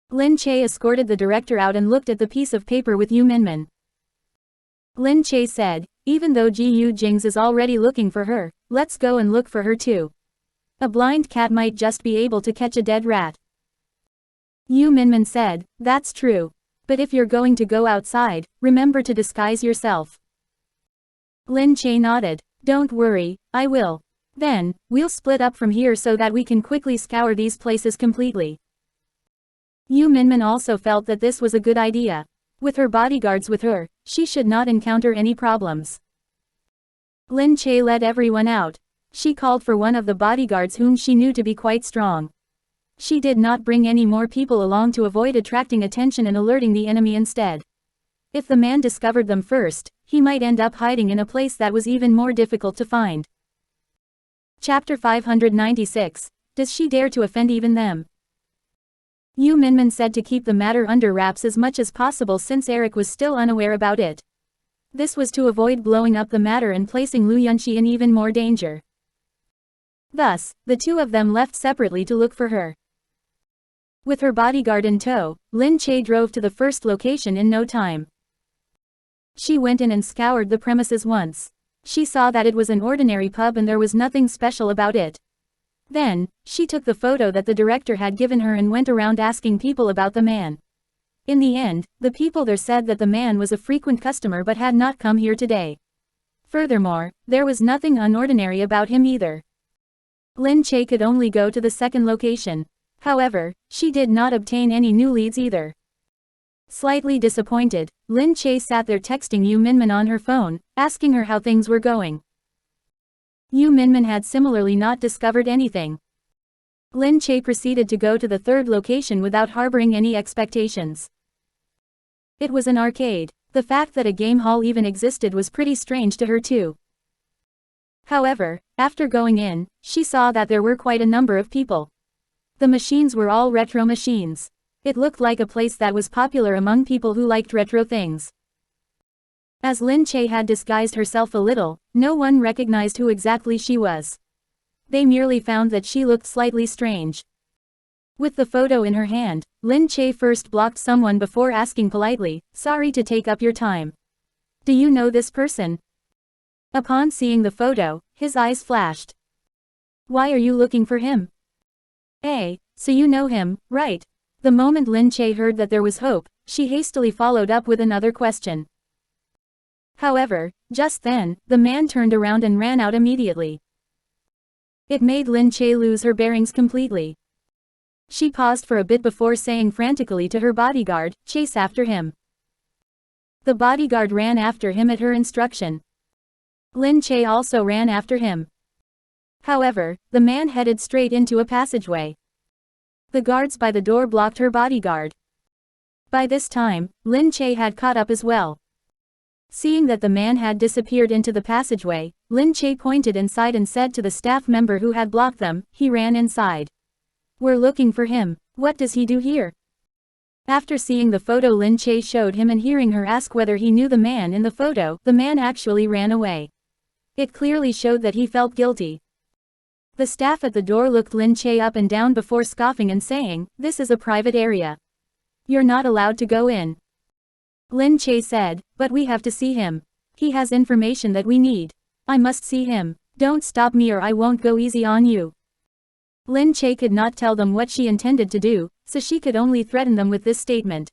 Lin Che escorted the director out and looked at the piece of paper with Yu Minmin. Lin Che said, even though Gu Jingze is already looking for her, let's go and look for her too. A blind cat might just be able to catch a dead rat. Yu Minmin said, that's true. But if you're going to go outside, remember to disguise yourself. Lin Che nodded. Don't worry, I will. Then, we'll split up from here so that we can quickly scour these places completely. Yu Minmin also felt that this was a good idea. With her bodyguards with her, she should not encounter any problems. Lin Che led everyone out. She called for one of the bodyguards whom she knew to be quite strong. She did not bring any more people along to avoid attracting attention and alerting the enemy instead. If the man discovered them first, he might end up hiding in a place that was even more difficult to find. Chapter 596. Does she dare to offend even them? Yu Minmin said to keep the matter under wraps as much as possible since Eric was still unaware about it. This was to avoid blowing up the matter and placing Lu Yunxi in even more danger. Thus, the two of them left separately to look for her. With her bodyguard in tow, Lin Che drove to the first location in no time. She went in and scoured the premises once. She saw that it was an ordinary pub and there was nothing special about it. Then, she took the photo that the director had given her and went around asking people about the man. In the end, the people there said that the man was a frequent customer but had not come here today. Furthermore, there was nothing unordinary about him either. Lin Che could only go to the second location. However, she did not obtain any new leads either. Slightly disappointed, Lin Che sat there texting Yu Minmin on her phone, asking her how things were going. Yu Minmin had similarly not discovered anything. Lin Che proceeded to go to the third location without harboring any expectations. It was an arcade. The fact that a game hall even existed was pretty strange to her too. However, after going in, she saw that there were quite a number of people. The machines were all retro machines. It looked like a place that was popular among people who liked retro things. As Lin Che had disguised herself a little, no one recognized who exactly she was. They merely found that she looked slightly strange. With the photo in her hand, Lin Che first blocked someone before asking politely, sorry to take up your time. Do you know this person? Upon seeing the photo, his eyes flashed. Why are you looking for him? So you know him, right? The moment Lin Che heard that there was hope, she hastily followed up with another question. However, just then, the man turned around and ran out immediately. It made Lin Che lose her bearings completely. She paused for a bit before saying frantically to her bodyguard, chase after him. The bodyguard ran after him at her instruction. Lin Che also ran after him. However, the man headed straight into a passageway. The guards by the door blocked her bodyguard. By this time, Lin Che had caught up as well. Seeing that the man had disappeared into the passageway, Lin Che pointed inside and said to the staff member who had blocked them, he ran inside. We're looking for him. What does he do here? After seeing the photo Lin Che showed him and hearing her ask whether he knew the man in the photo, the man actually ran away. It clearly showed that he felt guilty. The staff at the door looked Lin Che up and down before scoffing and saying, this is a private area. You're not allowed to go in. Lin Che said, but we have to see him. He has information that we need. I must see him. Don't stop me or I won't go easy on you. Lin Che could not tell them what she intended to do, so she could only threaten them with this statement.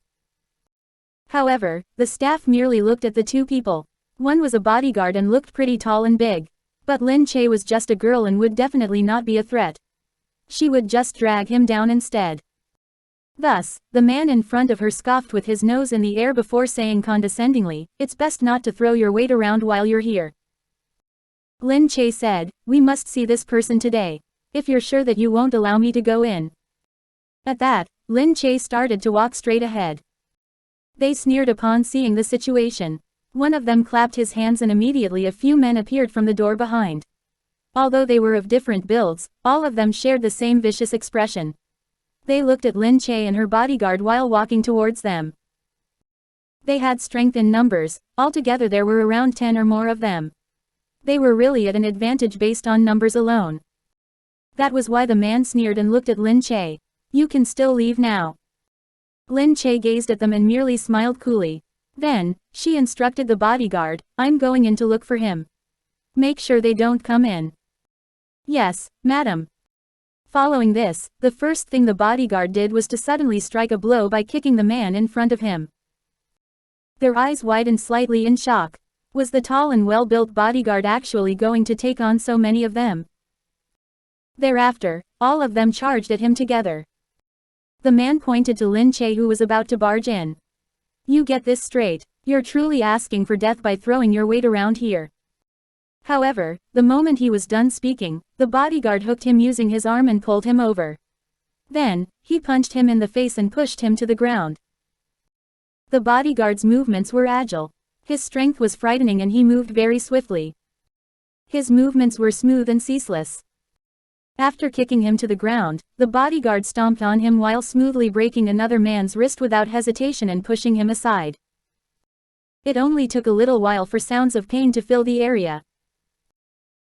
However, the staff merely looked at the two people. One was a bodyguard and looked pretty tall and big. But Lin Che was just a girl and would definitely not be a threat. She would just drag him down instead. Thus, the man in front of her scoffed with his nose in the air before saying condescendingly, it's best not to throw your weight around while you're here. Lin Che said, we must see this person today. If you're sure that you won't allow me to go in. At that, Lin Che started to walk straight ahead. They sneered upon seeing the situation. One of them clapped his hands and immediately a few men appeared from the door behind. Although they were of different builds, all of them shared the same vicious expression. They looked at Lin Che and her bodyguard while walking towards them. They had strength in numbers, altogether there were around 10 or more of them. They were really at an advantage based on numbers alone. That was why the man sneered and looked at Lin Che. You can still leave now. Lin Che gazed at them and merely smiled coolly. Then, she instructed the bodyguard, I'm going in to look for him. Make sure they don't come in. Yes, madam. Following this, the first thing the bodyguard did was to suddenly strike a blow by kicking the man in front of him. Their eyes widened slightly in shock. Was the tall and well-built bodyguard actually going to take on so many of them? Thereafter, all of them charged at him together. The man pointed to Lin Che who was about to barge in. You get this straight. You're truly asking for death by throwing your weight around here. However, the moment he was done speaking, the bodyguard hooked him using his arm and pulled him over. Then, he punched him in the face and pushed him to the ground. The bodyguard's movements were agile. His strength was frightening and he moved very swiftly. His movements were smooth and ceaseless. After kicking him to the ground, the bodyguard stomped on him while smoothly breaking another man's wrist without hesitation and pushing him aside. It only took a little while for sounds of pain to fill the area.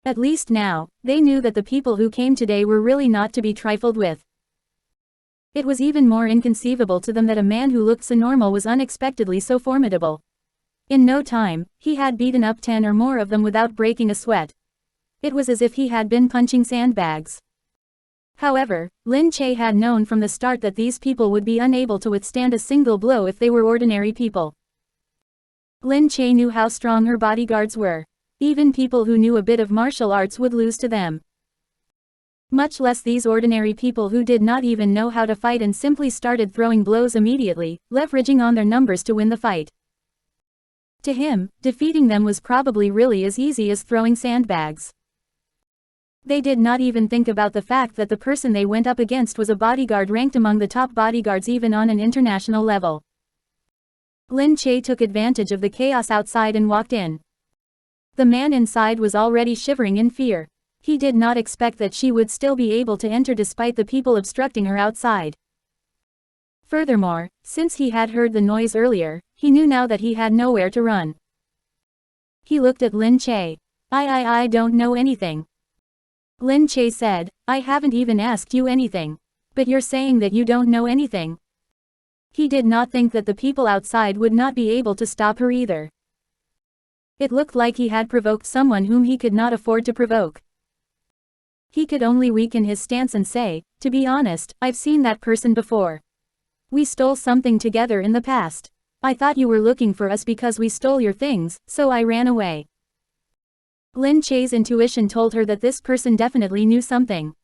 At least now, they knew that the people who came today were really not to be trifled with. It was even more inconceivable to them that a man who looked so normal was unexpectedly so formidable. In no time, he had beaten up 10 or more of them without breaking a sweat. It was as if he had been punching sandbags. However, Lin Che had known from the start that these people would be unable to withstand a single blow if they were ordinary people. Lin Che knew how strong her bodyguards were. Even people who knew a bit of martial arts would lose to them. Much less these ordinary people who did not even know how to fight and simply started throwing blows immediately, leveraging on their numbers to win the fight. To him, defeating them was probably really as easy as throwing sandbags. They did not even think about the fact that the person they went up against was a bodyguard ranked among the top bodyguards even on an international level. Lin Che took advantage of the chaos outside and walked in. The man inside was already shivering in fear. He did not expect that she would still be able to enter despite the people obstructing her outside. Furthermore, since he had heard the noise earlier, he knew now that he had nowhere to run. He looked at Lin Che. I don't know anything. Lin Che said, I haven't even asked you anything. But you're saying that you don't know anything. He did not think that the people outside would not be able to stop her either. It looked like he had provoked someone whom he could not afford to provoke. He could only weaken his stance and say, to be honest, I've seen that person before. We stole something together in the past. I thought you were looking for us because we stole your things, so I ran away. Lin Che's intuition told her that this person definitely knew something.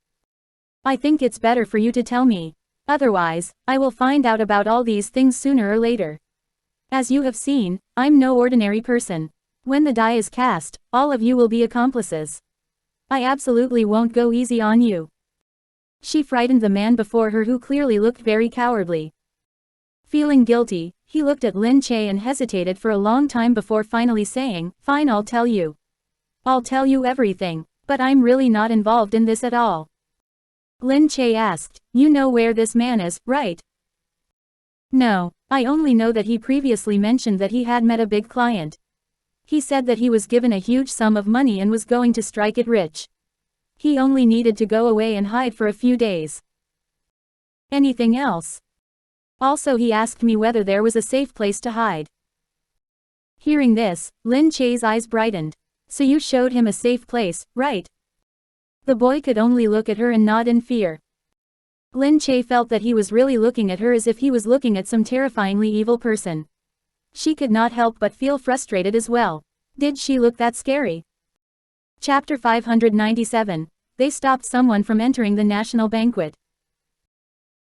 I think it's better for you to tell me. Otherwise, I will find out about all these things sooner or later. As you have seen, I'm no ordinary person. When the die is cast, all of you will be accomplices. I absolutely won't go easy on you. She frightened the man before her who clearly looked very cowardly. Feeling guilty, he looked at Lin Che and hesitated for a long time before finally saying, Fine, I'll tell you. I'll tell you everything, but I'm really not involved in this at all. Lin Che asked, You know where this man is, right? No, I only know that he previously mentioned that he had met a big client. He said that he was given a huge sum of money and was going to strike it rich. He only needed to go away and hide for a few days. Anything else? Also, he asked me whether there was a safe place to hide. Hearing this, Lin Che's eyes brightened. So you showed him a safe place, right? The boy could only look at her and nod in fear. Lin Che felt that he was really looking at her as if he was looking at some terrifyingly evil person. She could not help but feel frustrated as well. Did she look that scary? Chapter 597. They stopped someone from entering the national banquet.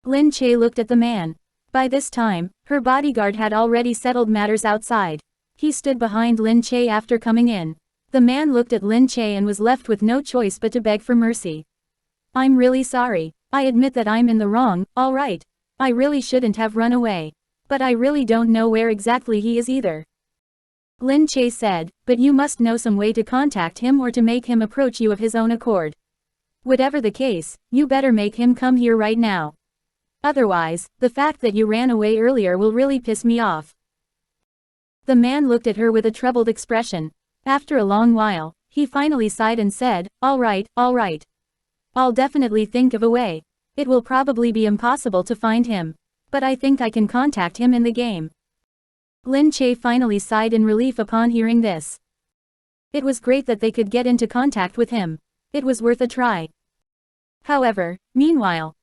Lin Che looked at the man. By this time, her bodyguard had already settled matters outside. He stood behind Lin Che after coming in. The man looked at Lin Che and was left with no choice but to beg for mercy. I'm really sorry. I admit that I'm in the wrong, all right. I really shouldn't have run away. But I really don't know where exactly he is either. Lin Che said, but you must know some way to contact him or to make him approach you of his own accord. Whatever the case, you better make him come here right now. Otherwise, the fact that you ran away earlier will really piss me off. The man looked at her with a troubled expression. After a long while, He finally sighed and said, all right. I'll definitely think of a way. It will probably be impossible to find him. But I think I can contact him in the game. Lin Che finally sighed in relief upon hearing this. It was great that they could get into contact with him. It was worth a try. However, meanwhile,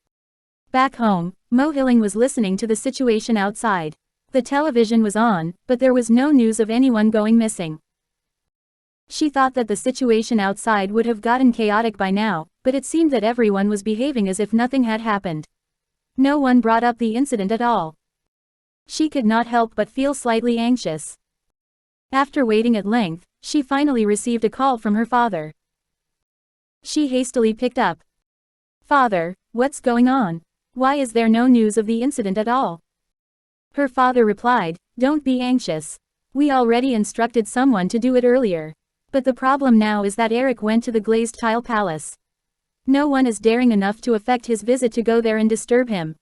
back home, Mo Hilling was listening to the situation outside. The television was on, but there was no news of anyone going missing. She thought that the situation outside would have gotten chaotic by now, but it seemed that everyone was behaving as if nothing had happened. No one brought up the incident at all. She could not help but feel slightly anxious. After waiting at length, she finally received a call from her father. She hastily picked up. Father, what's going on? Why is there no news of the incident at all? Her father replied, don't be anxious. We already instructed someone to do it earlier. But the problem now is that Eric went to the glazed tile palace. No one is daring enough to affect his visit to go there and disturb him.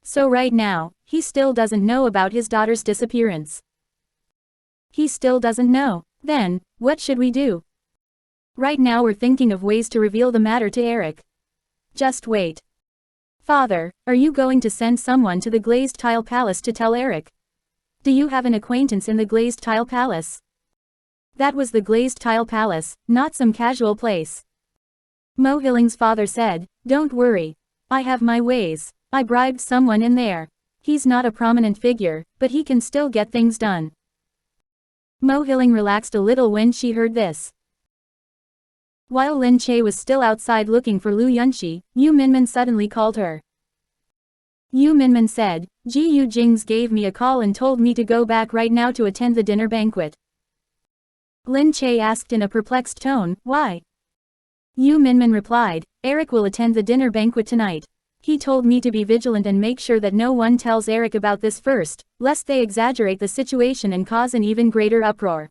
So right now, he still doesn't know about his daughter's disappearance. He still doesn't know. Then, what should we do? Right now we're thinking of ways to reveal the matter to Eric. Just wait. Father, are you going to send someone to the glazed tile palace to tell Eric? Do you have an acquaintance in the glazed tile palace? That was the glazed tile palace, not some casual place. Mo Hilling's father said, don't worry. I have my ways. I bribed someone in there. He's not a prominent figure, but he can still get things done. Mo Hilling relaxed a little when she heard this. While Lin Che was still outside looking for Lu Yunxi, Yu Minmin suddenly called her. Yu Minmin said, Gu Jingze gave me a call and told me to go back right now to attend the dinner banquet. Lin Che asked in a perplexed tone, why? Yu Minmin replied, Eric will attend the dinner banquet tonight. He told me to be vigilant and make sure that no one tells Eric about this first, lest they exaggerate the situation and cause an even greater uproar.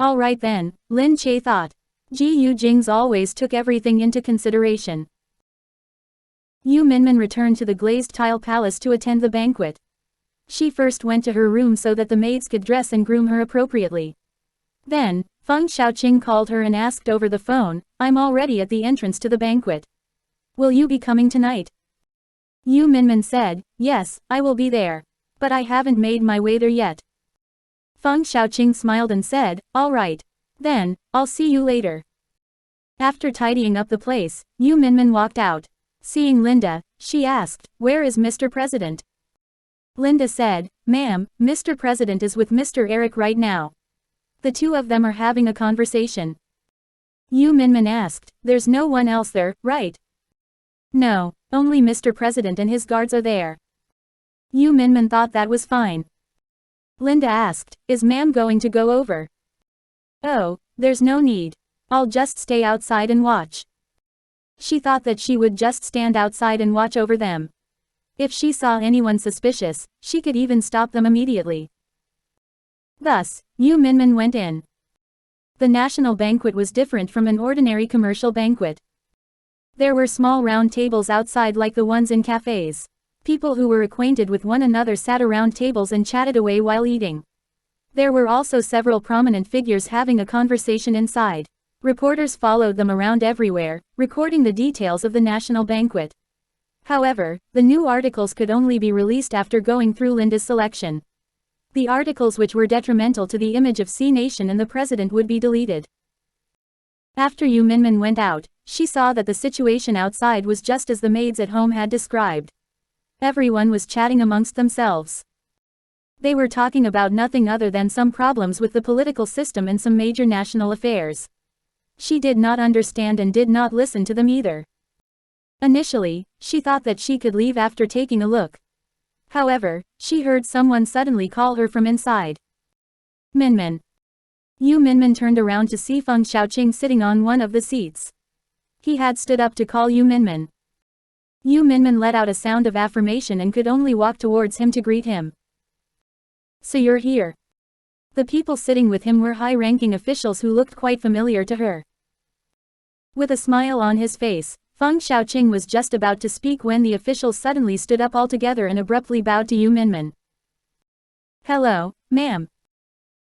All right then, Lin Che thought. Gu Jingze always took everything into consideration. Yu Minmin returned to the glazed tile palace to attend the banquet. She first went to her room so that the maids could dress and groom her appropriately. Then, Feng Xiaoqing called her and asked over the phone, I'm already at the entrance to the banquet. Will you be coming tonight? Yu Minmin said, yes, I will be there. But I haven't made my way there yet. Feng Xiaoqing smiled and said, all right. Then, I'll see you later. After tidying up the place, Yu Minmin walked out. Seeing Linda, she asked, where is Mr. President? Linda said, ma'am, Mr. President is with Mr. Eric right now. The two of them are having a conversation. Yu Minmin asked, there's no one else there, right? No, only Mr. President and his guards are there. Yu Minmin thought that was fine. Linda asked, is ma'am going to go over? Oh, there's no need. I'll just stay outside and watch. She thought that she would just stand outside and watch over them. If she saw anyone suspicious, she could even stop them immediately. Thus, Yu Minmin went in. The national banquet was different from an ordinary commercial banquet. There were small round tables outside like the ones in cafes. People who were acquainted with one another sat around tables and chatted away while eating. There were also several prominent figures having a conversation inside. Reporters followed them around everywhere, recording the details of the national banquet. However, the new articles could only be released after going through Linda's selection. The articles which were detrimental to the image of C Nation and the president would be deleted. After Yu Minmin went out, she saw that the situation outside was just as the maids at home had described. Everyone was chatting amongst themselves. They were talking about nothing other than some problems with the political system and some major national affairs. She did not understand and did not listen to them either. Initially, she thought that she could leave after taking a look. However, she heard someone suddenly call her from inside. Minmin. Yu Minmin turned around to see Feng Xiaoqing sitting on one of the seats. He had stood up to call Yu Minmin. Yu Minmin let out a sound of affirmation and could only walk towards him to greet him. So you're here. The people sitting with him were high-ranking officials who looked quite familiar to her. With a smile on his face, Feng Xiaoqing was just about to speak when the officials suddenly stood up altogether and abruptly bowed to Yu Minmin. Hello, ma'am.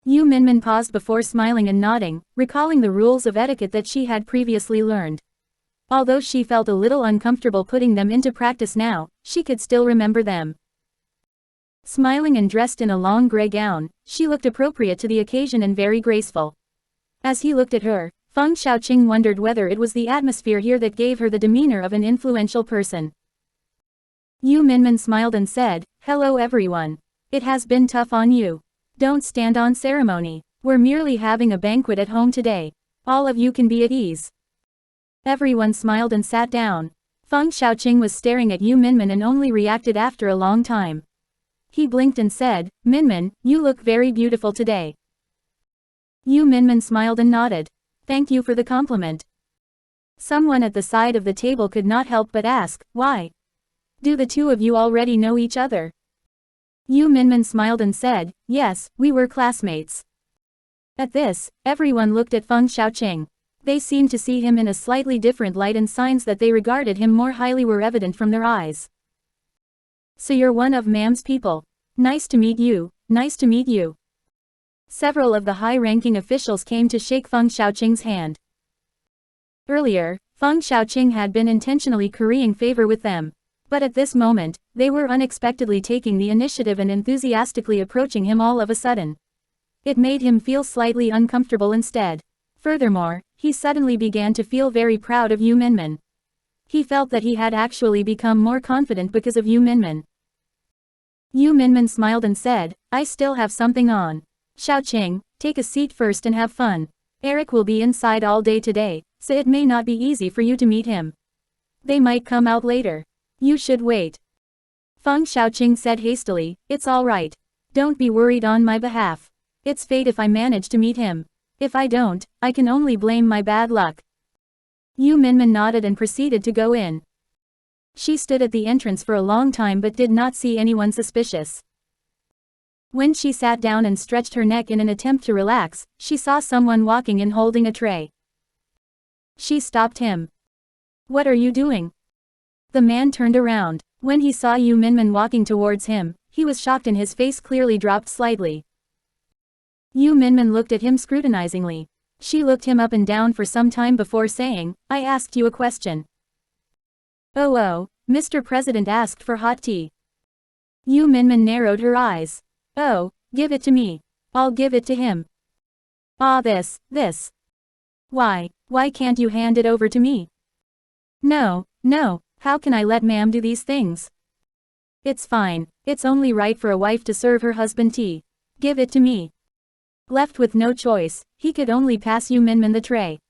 Yu Minmin paused before smiling and nodding, recalling the rules of etiquette that she had previously learned. Although she felt a little uncomfortable putting them into practice now, she could still remember them. Smiling and dressed in a long gray gown, she looked appropriate to the occasion and very graceful. As he looked at her, Feng Xiaoqing wondered whether it was the atmosphere here that gave her the demeanor of an influential person. Yu Minmin smiled and said, "Hello everyone. It has been tough on you. Don't stand on ceremony. We're merely having a banquet at home today. All of you can be at ease." Everyone smiled and sat down. Feng Xiaoqing was staring at Yu Minmin and only reacted after a long time. He blinked and said, "Minmin, you look very beautiful today." Yu Minmin smiled and nodded. "Thank you for the compliment." Someone at the side of the table could not help but ask, "Why? Do the two of you already know each other?" Yu Minmin smiled and said, "Yes, we were classmates." At this, everyone looked at Feng Xiaoqing. They seemed to see him in a slightly different light, and signs that they regarded him more highly were evident from their eyes. "So you're one of Ma'am's people. Nice to meet you, nice to meet you." Several of the high-ranking officials came to shake Feng Xiaoqing's hand. Earlier, Feng Xiaoqing had been intentionally currying favor with them. But at this moment, they were unexpectedly taking the initiative and enthusiastically approaching him all of a sudden. It made him feel slightly uncomfortable instead. Furthermore, he suddenly began to feel very proud of Yu Minmin. He felt that he had actually become more confident because of Yu Minmin. Yu Minmin smiled and said, "I still have something on. Xiaoqing, take a seat first and have fun. Eric will be inside all day today, so it may not be easy for you to meet him. They might come out later. You should wait." Feng Xiaoqing said hastily, "It's all right. Don't be worried on my behalf. It's fate if I manage to meet him. If I don't, I can only blame my bad luck." Yu Minmin nodded and proceeded to go in. She stood at the entrance for a long time but did not see anyone suspicious. When she sat down and stretched her neck in an attempt to relax, she saw someone walking and holding a tray. She stopped him. "What are you doing?" The man turned around. When he saw Yu Minmin walking towards him, he was shocked and his face clearly dropped slightly. Yu Minmin looked at him scrutinizingly. She looked him up and down for some time before saying, "I asked you a question." Oh, Mr. President asked for hot tea." Yu Minmin narrowed her eyes. "Oh, give it to me. I'll give it to him." "Ah, this. Why can't you hand it over to me?" No, how can I let ma'am do these things?" "It's fine, it's only right for a wife to serve her husband tea. Give it to me." Left with no choice, he could only pass Yu Minmin the tray.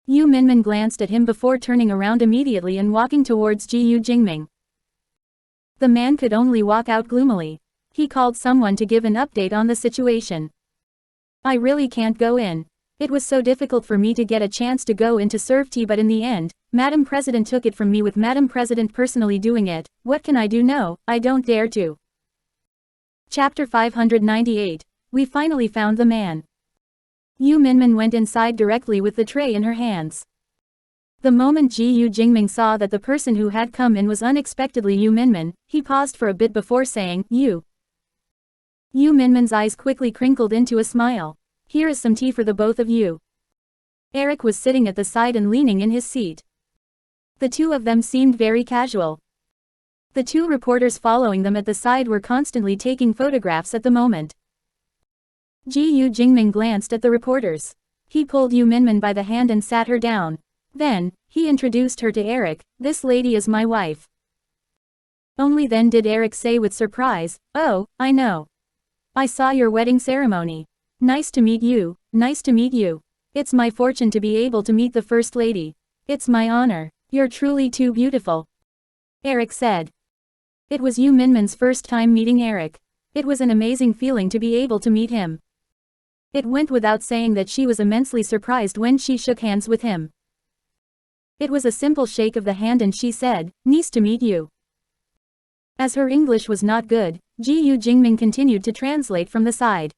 Yu Minmin glanced at him before turning around immediately and walking towards Gu Jingming. The man could only walk out gloomily. He called someone to give an update on the situation. "I really can't go in. It was so difficult for me to get a chance to go in to serve tea, but in the end, Madam President took it from me with Madam President personally doing it. What can I do? No, I don't dare to." Chapter 598. We finally found the man. Yu Minmin went inside directly with the tray in her hands. The moment Gu Jingming saw that the person who had come in was unexpectedly Yu Minmin, he paused for a bit before saying, "You." Yu Minmin's eyes quickly crinkled into a smile. "Here is some tea for the both of you." Eric was sitting at the side and leaning in his seat. The two of them seemed very casual. The two reporters following them at the side were constantly taking photographs at the moment. Gu Jingming glanced at the reporters. He pulled Yu Minmin by the hand and sat her down. Then, he introduced her to Eric. "This lady is my wife." Only then did Eric say with surprise, "Oh, I know. I saw your wedding ceremony. Nice to meet you, nice to meet you. It's my fortune to be able to meet the First Lady. It's my honor. You're truly too beautiful," Eric said. It was Yu Minmin's first time meeting Eric. It was an amazing feeling to be able to meet him. It went without saying that she was immensely surprised when she shook hands with him. It was a simple shake of the hand and she said, "Nice to meet you." As her English was not good, Gu Jingming continued to translate from the side.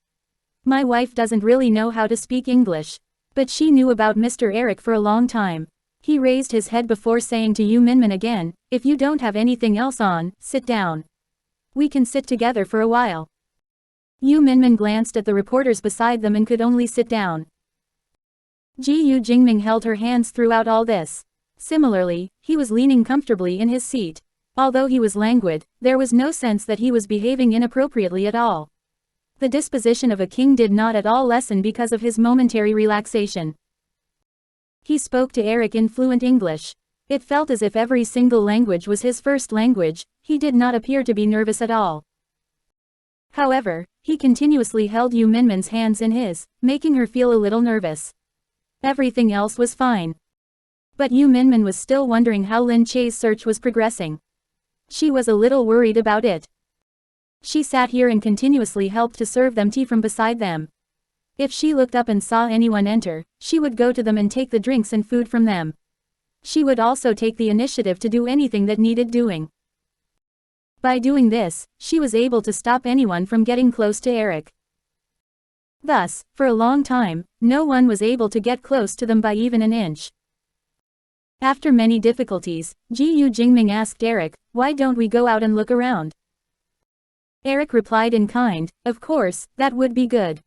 "My wife doesn't really know how to speak English. But she knew about Mr. Eric for a long time." He raised his head before saying to Yu Minmin again, "If you don't have anything else on, sit down. We can sit together for a while." Yu Minmin glanced at the reporters beside them and could only sit down. Gu Jingming held her hands throughout all this. Similarly, he was leaning comfortably in his seat. Although he was languid, there was no sense that he was behaving inappropriately at all. The disposition of a king did not at all lessen because of his momentary relaxation. He spoke to Eric in fluent English. It felt as if every single language was his first language. He did not appear to be nervous at all. However, he continuously held Yu Minmin's hands in his, making her feel a little nervous. Everything else was fine. But Yu Minmin was still wondering how Lin Che's search was progressing. She was a little worried about it. She sat here and continuously helped to serve them tea from beside them. If she looked up and saw anyone enter, she would go to them and take the drinks and food from them. She would also take the initiative to do anything that needed doing. By doing this, she was able to stop anyone from getting close to Eric. Thus, for a long time, no one was able to get close to them by even an inch. After many difficulties, Gu Jingming asked Eric, "Why don't we go out and look around?" Eric replied in kind, "Of course, that would be good.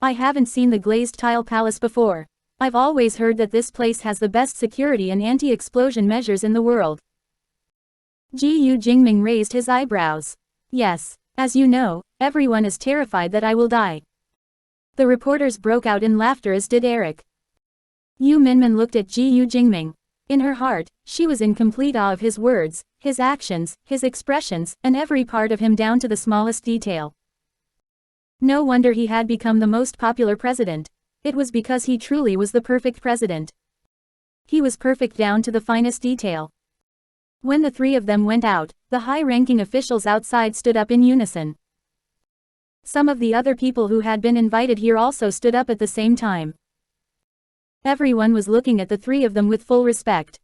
I haven't seen the glazed tile palace before. I've always heard that this place has the best security and anti-explosion measures in the world." Gu Jingming raised his eyebrows. "Yes, as you know, everyone is terrified that I will die." The reporters broke out in laughter, as did Eric. Yu Minmin looked at Gu Jingming. In her heart, she was in complete awe of his words, his actions, his expressions, and every part of him down to the smallest detail. No wonder he had become the most popular president. It was because he truly was the perfect president. He was perfect down to the finest detail. When the three of them went out, the high-ranking officials outside stood up in unison. Some of the other people who had been invited here also stood up at the same time. Everyone was looking at the three of them with full respect.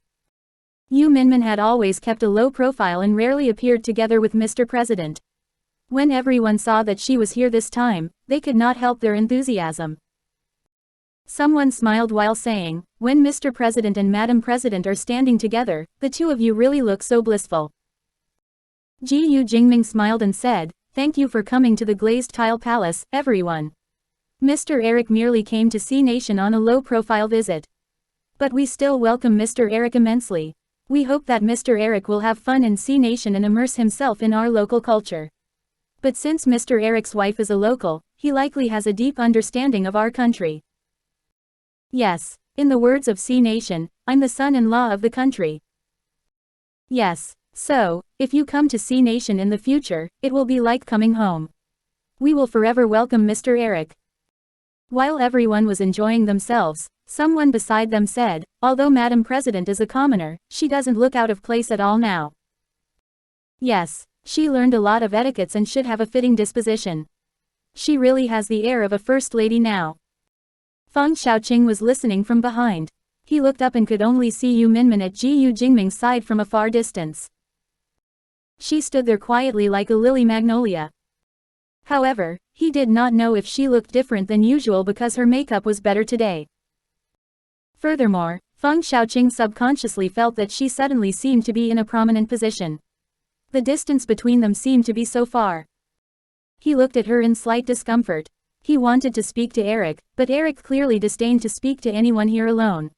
Yu Minmin had always kept a low profile and rarely appeared together with Mr. President. When everyone saw that she was here this time, they could not help their enthusiasm. Someone smiled while saying, "When Mr. President and Madam President are standing together, the two of you really look so blissful." Gu Jingming smiled and said, "Thank you for coming to the glazed tile palace, everyone. Mr. Eric merely came to C Nation on a low-profile visit. But we still welcome Mr. Eric immensely. We hope that Mr. Eric will have fun in C Nation and immerse himself in our local culture. But since Mr. Eric's wife is a local, he likely has a deep understanding of our country. Yes, in the words of C Nation, I'm the son-in-law of the country. Yes, so, if you come to C Nation in the future, it will be like coming home. We will forever welcome Mr. Eric." While everyone was enjoying themselves, someone beside them said, "Although Madam President is a commoner, she doesn't look out of place at all now. Yes, she learned a lot of etiquettes and should have a fitting disposition. She really has the air of a first lady now." Feng Xiaoqing was listening from behind. He looked up and could only see Yu Minmin at Gu Jingming's side from a far distance. She stood there quietly like a lily magnolia. However, he did not know if she looked different than usual because her makeup was better today. Furthermore, Feng Xiaoqing subconsciously felt that she suddenly seemed to be in a prominent position. The distance between them seemed to be so far. He looked at her in slight discomfort. He wanted to speak to Eric, but Eric clearly disdained to speak to anyone here alone.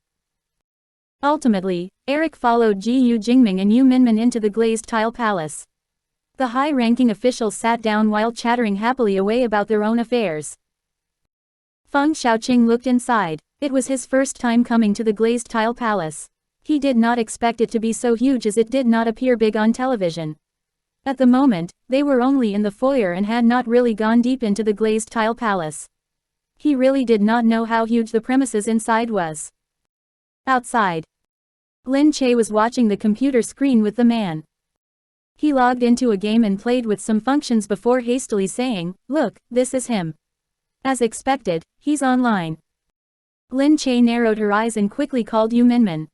Ultimately, Eric followed Gu Jingming and Yu Minmin into the glazed tile palace. The high-ranking officials sat down while chattering happily away about their own affairs. Feng Xiaoqing looked inside. It was his first time coming to the glazed tile palace. He did not expect it to be so huge as it did not appear big on television. At the moment, they were only in the foyer and had not really gone deep into the glazed tile palace. He really did not know how huge the premises inside was. Outside, Lin Che was watching the computer screen with the man. He logged into a game and played with some functions before hastily saying, "Look, this is him." As expected, he's online. Lin Che narrowed her eyes and quickly called Yu Minmin.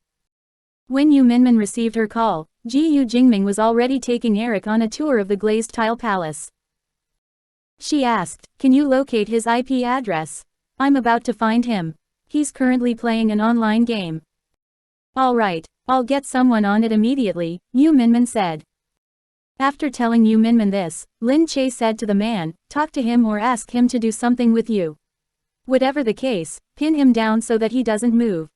When Yu Minmin received her call, Gu Jingming was already taking Eric on a tour of the glazed tile palace. She asked, "Can you locate his IP address? I'm about to find him. He's currently playing an online game." "All right, I'll get someone on it immediately," Yu Minmin said. After telling Yu Minmin this, Lin Che said to the man, talk to him or ask him to do something with you. Whatever the case, pin him down so that he doesn't move.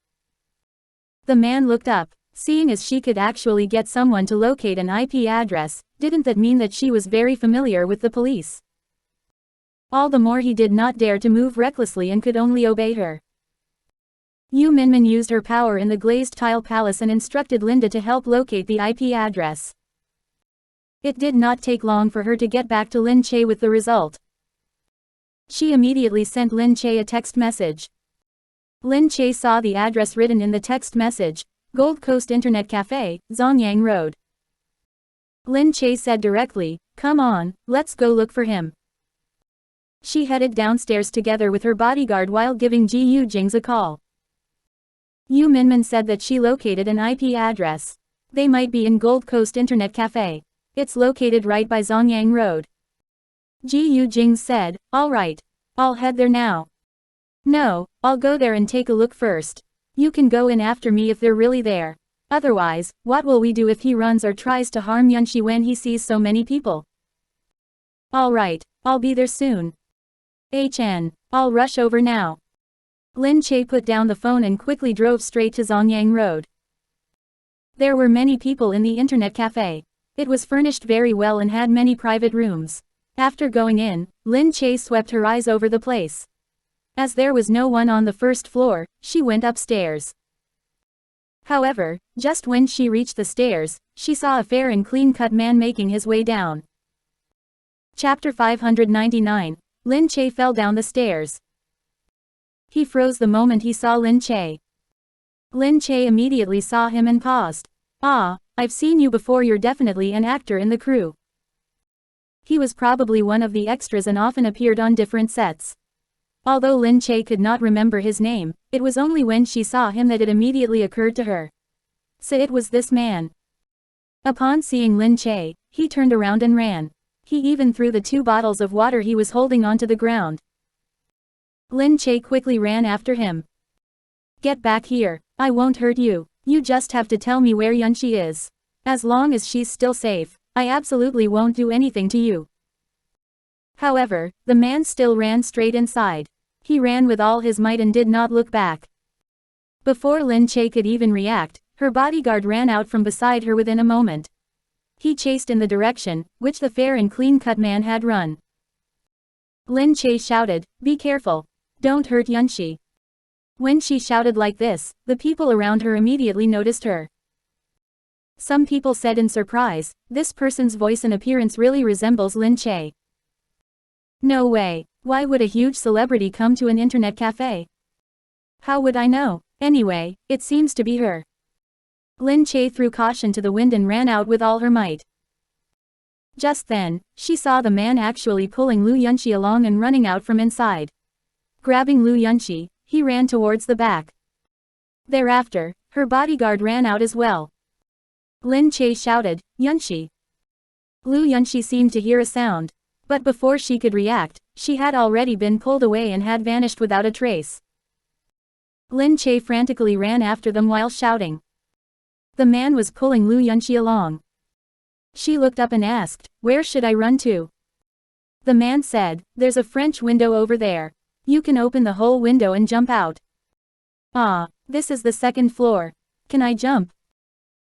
The man looked up. Seeing as she could actually get someone to locate an IP address, didn't that mean that she was very familiar with the police? All the more he did not dare to move recklessly and could only obey her. Yu Minmin used her power in the glazed tile palace and instructed Linda to help locate the IP address. It did not take long for her to get back to Lin Che with the result. She immediately sent Lin Che a text message. Lin Che saw the address written in the text message, Gold Coast Internet Cafe, Zongyang Road. Lin Che said directly, come on, let's go look for him. She headed downstairs together with her bodyguard while giving Gu Jingze a call. Yu Minmin said that she located an IP address. They might be in Gold Coast Internet Cafe. It's located right by Zongyang Road. Gu Jingze said, alright. I'll head there now. No, I'll go there and take a look first. You can go in after me if they're really there. Otherwise, what will we do if he runs or tries to harm Yunxi when he sees so many people? Alright, I'll be there soon. I'll rush over now. Lin Che put down the phone and quickly drove straight to Zongyang Road. There were many people in the internet cafe. It was furnished very well and had many private rooms. After going in, Lin Che swept her eyes over the place. As there was no one on the first floor, she went upstairs. However, just when she reached the stairs, she saw a fair and clean-cut man making his way down. Chapter 599, Lin Che fell down the stairs. He froze the moment he saw Lin Che. Lin Che immediately saw him and paused. Ah, I've seen you before, you're definitely an actor in the crew. He was probably one of the extras and often appeared on different sets. Although Lin Che could not remember his name, it was only when she saw him that it immediately occurred to her. So it was this man. Upon seeing Lin Che, he turned around and ran. He even threw the 2 bottles of water he was holding onto the ground. Lin Che quickly ran after him. Get back here, I won't hurt you, you just have to tell me where Yunxi is. As long as she's still safe, I absolutely won't do anything to you. However, the man still ran straight inside. He ran with all his might and did not look back. Before Lin Che could even react, her bodyguard ran out from beside her within a moment. He chased in the direction which the fair and clean-cut man had run. Lin Che shouted, be careful. Don't hurt Yunxi. When she shouted like this, the people around her immediately noticed her. Some people said in surprise, this person's voice and appearance really resembles Lin Che. No way, why would a huge celebrity come to an internet cafe? How would I know? Anyway, it seems to be her. Lin Che threw caution to the wind and ran out with all her might. Just then, she saw the man actually pulling Lu Yunxi along and running out from inside. Grabbing Lu Yunxi, he ran towards the back. Thereafter, her bodyguard ran out as well. Lin Che shouted, Yunxi. Lu Yunxi seemed to hear a sound. But before she could react, she had already been pulled away and had vanished without a trace. Lin Che frantically ran after them while shouting. The man was pulling Lu Yunxi along. She looked up and asked, where should I run to? The man said, there's a French window over there. You can open the whole window and jump out. Ah, this is the 2nd floor. Can I jump?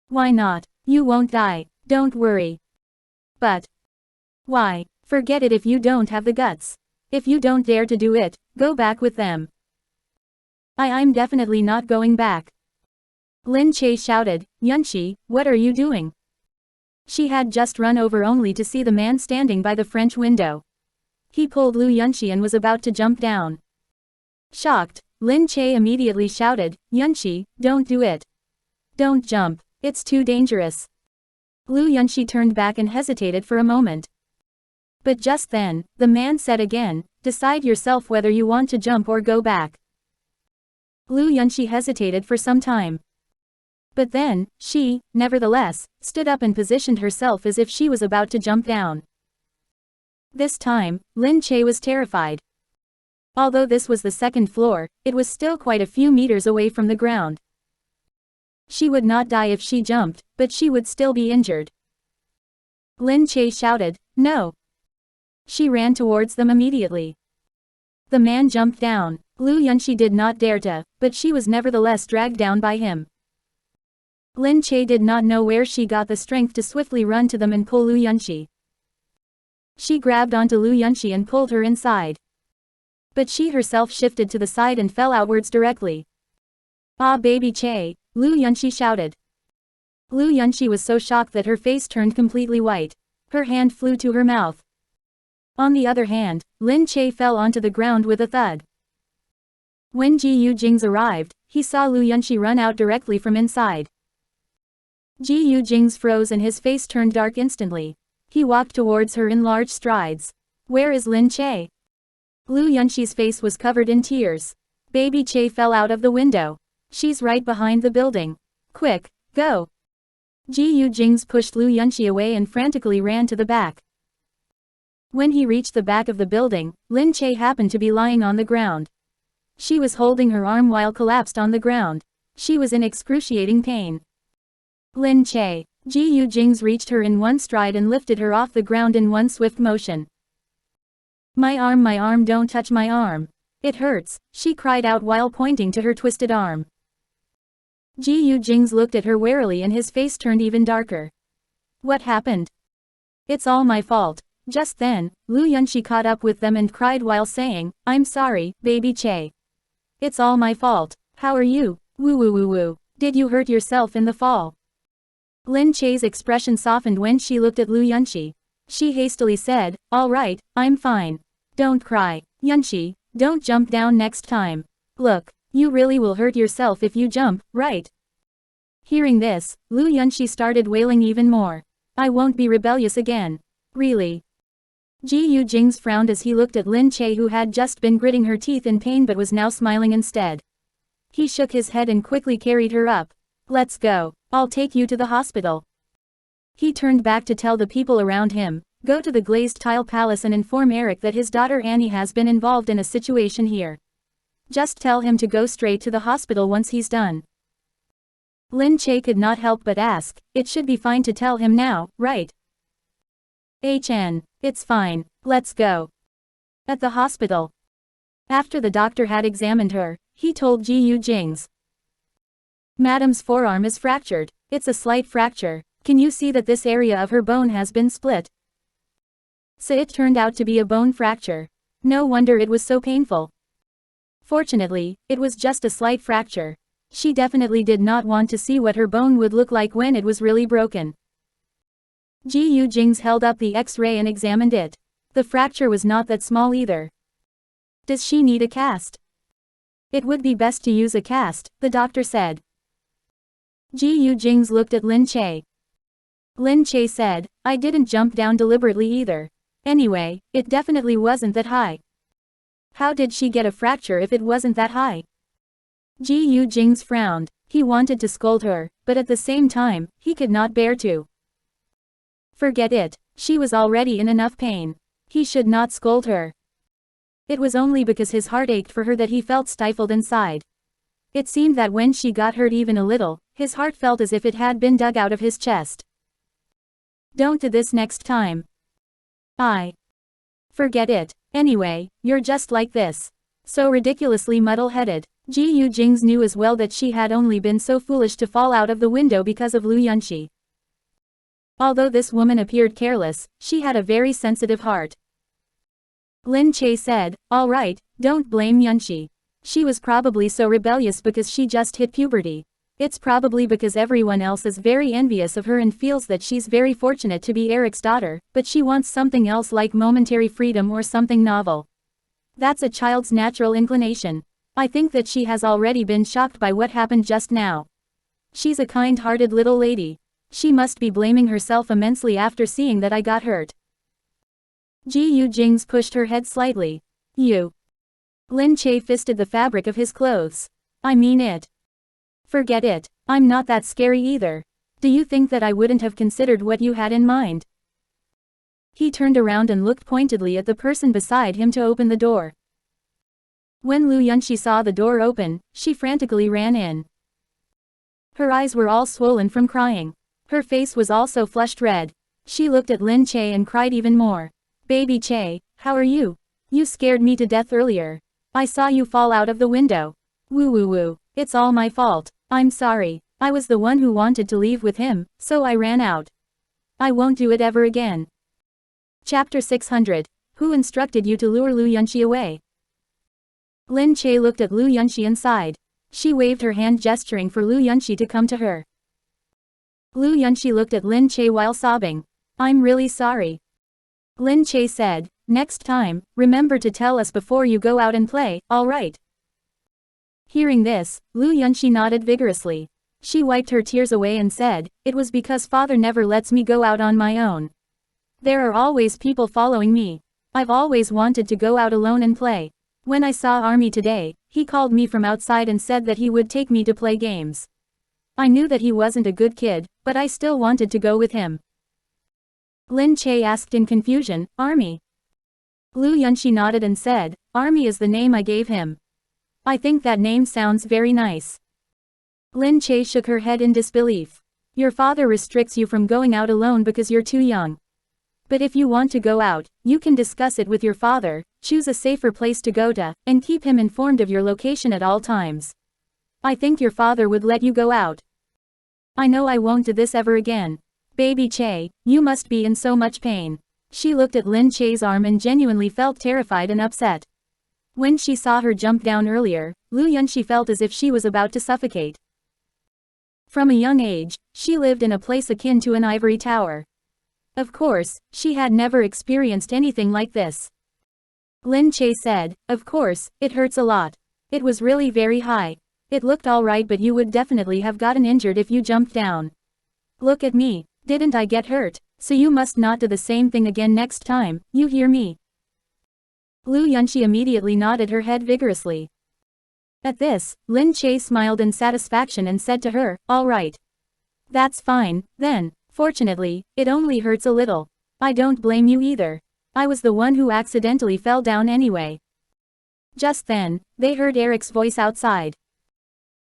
Why not? You won't die, don't worry. But why? Forget it if you don't have the guts. If you don't dare to do it, go back with them. I'm definitely not going back. Lin Che shouted, Yunxi, what are you doing? She had just run over only to see the man standing by the French window. He pulled Lu Yunxi and was about to jump down. Shocked, Lin Che immediately shouted, Yunxi, don't do it. Don't jump, it's too dangerous. Lu Yunxi turned back and hesitated for a moment. But just then, the man said again, decide yourself whether you want to jump or go back. Lu Yunxi hesitated for some time. But then, she, nevertheless, stood up and positioned herself as if she was about to jump down. This time, Lin Che was terrified. Although this was the 2nd floor, it was still quite a few meters away from the ground. She would not die if she jumped, but she would still be injured. Lin Che shouted, "No!" She ran towards them immediately. The man jumped down. Lu Yunxi did not dare to, but she was nevertheless dragged down by him. Lin Che did not know where she got the strength to swiftly run to them and pull Lu Yunxi. She grabbed onto Lu Yunxi and pulled her inside. But she herself shifted to the side and fell outwards directly. "Ah, baby Che!" Lu Yunxi shouted. Lu Yunxi was so shocked that her face turned completely white. Her hand flew to her mouth. On the other hand, Lin Che fell onto the ground with a thud. When Gu Jingze arrived, he saw Lu Yunxi run out directly from inside. Gu Jingze froze and his face turned dark instantly. He walked towards her in large strides. "Where is Lin Che?" Lu Yunxi's face was covered in tears. Baby Che fell out of the window. "She's right behind the building. Quick, go!" Gu Jingze pushed Lu Yunxi away and frantically ran to the back. When he reached the back of the building, Lin Che happened to be lying on the ground. She was holding her arm while collapsed on the ground. She was in excruciating pain. "Lin Che!" Gu Jingze reached her in one stride and lifted her off the ground in one swift motion. My arm, don't touch my arm. It hurts," she cried out while pointing to her twisted arm. Gu Jingze looked at her warily and his face turned even darker. "What happened?" "It's all my fault." Just then, Lu Yunxi caught up with them and cried while saying, "I'm sorry, baby Che. It's all my fault. How are you? Woo woo woo woo. Did you hurt yourself in the fall?" Lin Che's expression softened when she looked at Lu Yunxi. She hastily said, "All right, I'm fine. Don't cry. Yunxi, don't jump down next time. Look, you really will hurt yourself if you jump, right?" Hearing this, Lu Yunxi started wailing even more. "I won't be rebellious again. Really?" Gu Jingze frowned as he looked at Lin Che, who had just been gritting her teeth in pain but was now smiling instead. He shook his head and quickly carried her up. "Let's go. I'll take you to the hospital." He turned back to tell the people around him, "Go to the glazed tile palace and inform Eric that his daughter Annie has been involved in a situation here. Just tell him to go straight to the hospital once he's done." Lin Che could not help but ask, "It should be fine to tell him now, right?" It's fine. Let's go." At the hospital. After the doctor had examined her, he told Gu Jingze. "Madam's forearm is fractured. It's a slight fracture. Can you see that this area of her bone has been split?" So it turned out to be a bone fracture. No wonder it was so painful. Fortunately, it was just a slight fracture. She definitely did not want to see what her bone would look like when it was really broken. Gu Jingze held up the X-ray and examined it. The fracture was not that small either. "Does she need a cast?" "It would be best to use a cast," the doctor said. Gu Jingze looked at Lin Che. Lin Che said, "I didn't jump down deliberately either. Anyway, it definitely wasn't that high." "How did she get a fracture if it wasn't that high?" Gu Jingze frowned. He wanted to scold her, but at the same time, he could not bear to. Forget it. She was already in enough pain. He should not scold her. It was only because his heart ached for her that he felt stifled inside. It seemed that when she got hurt even a little, his heart felt as if it had been dug out of his chest. "Don't do this next time." Forget it. Anyway, you're just like this. So ridiculously muddle-headed." Gu Jingze knew as well that she had only been so foolish to fall out of the window because of Lu Yunxi. Although this woman appeared careless, she had a very sensitive heart. Lin Che said, "All right, don't blame Yunxi. She was probably so rebellious because she just hit puberty. It's probably because everyone else is very envious of her and feels that she's very fortunate to be Eric's daughter, but she wants something else like momentary freedom or something novel. That's a child's natural inclination. I think that she has already been shocked by what happened just now. She's a kind-hearted little lady. She must be blaming herself immensely after seeing that I got hurt." Gu Jingze pushed her head slightly. "You." Lin Che fisted the fabric of his clothes. "I mean it." "Forget it. I'm not that scary either. Do you think that I wouldn't have considered what you had in mind?" He turned around and looked pointedly at the person beside him to open the door. When Lu Yunxi saw the door open, she frantically ran in. Her eyes were all swollen from crying. Her face was also flushed red. She looked at Lin Che and cried even more. Baby Che, how are you? You scared me to death earlier. I saw you fall out of the window. Woo woo woo, it's all my fault. I'm sorry. I was the one who wanted to leave with him, so I ran out. I won't do it ever again. Chapter 600. Who instructed you to lure Lu Yunxi away? Lin Che looked at Lu Yunxi and sighed. She waved her hand gesturing for Lu Yunxi to come to her. Lu Yunxi looked at Lin Che while sobbing. I'm really sorry. Lin Che said, next time, remember to tell us before you go out and play, alright? Hearing this, Lu Yunxi nodded vigorously. She wiped her tears away and said, it was because father never lets me go out on my own. There are always people following me. I've always wanted to go out alone and play. When I saw Army today, he called me from outside and said that he would take me to play games. I knew that he wasn't a good kid, but I still wanted to go with him. Lin Che asked in confusion, Army? Lu Yunxi nodded and said, Army is the name I gave him. I think that name sounds very nice. Lin Che shook her head in disbelief. Your father restricts you from going out alone because you're too young. But if you want to go out, you can discuss it with your father, choose a safer place to go to, and keep him informed of your location at all times. I think your father would let you go out. I know I won't do this ever again. Baby Che, you must be in so much pain. She looked at Lin Che's arm and genuinely felt terrified and upset. When she saw her jump down earlier, Lu Yunxi felt as if she was about to suffocate. From a young age, she lived in a place akin to an ivory tower. Of course, she had never experienced anything like this. Lin Che said, of course, it hurts a lot. It was really very high. It looked alright, but you would definitely have gotten injured if you jumped down. Look at me, didn't I get hurt? So you must not do the same thing again next time, you hear me? Lu Yunxi immediately nodded her head vigorously. At this, Lin Che smiled in satisfaction and said to her, all right. That's fine, then. Fortunately, it only hurts a little. I don't blame you either. I was the one who accidentally fell down anyway. Just then, they heard Eric's voice outside.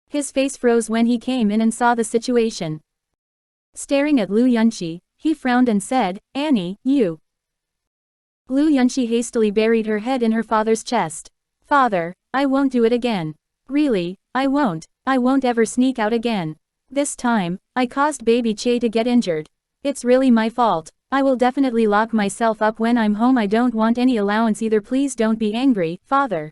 His face froze when he came in and saw the situation. Staring at Lu Yunxi, he frowned and said, Annie, you. Lu Yunxi hastily buried her head in her father's chest. Father, I won't do it again. Really, I won't ever sneak out again. This time, I caused baby Che to get injured. It's really my fault. I will definitely lock myself up when I'm home. I don't want any allowance either. Please don't be angry, father.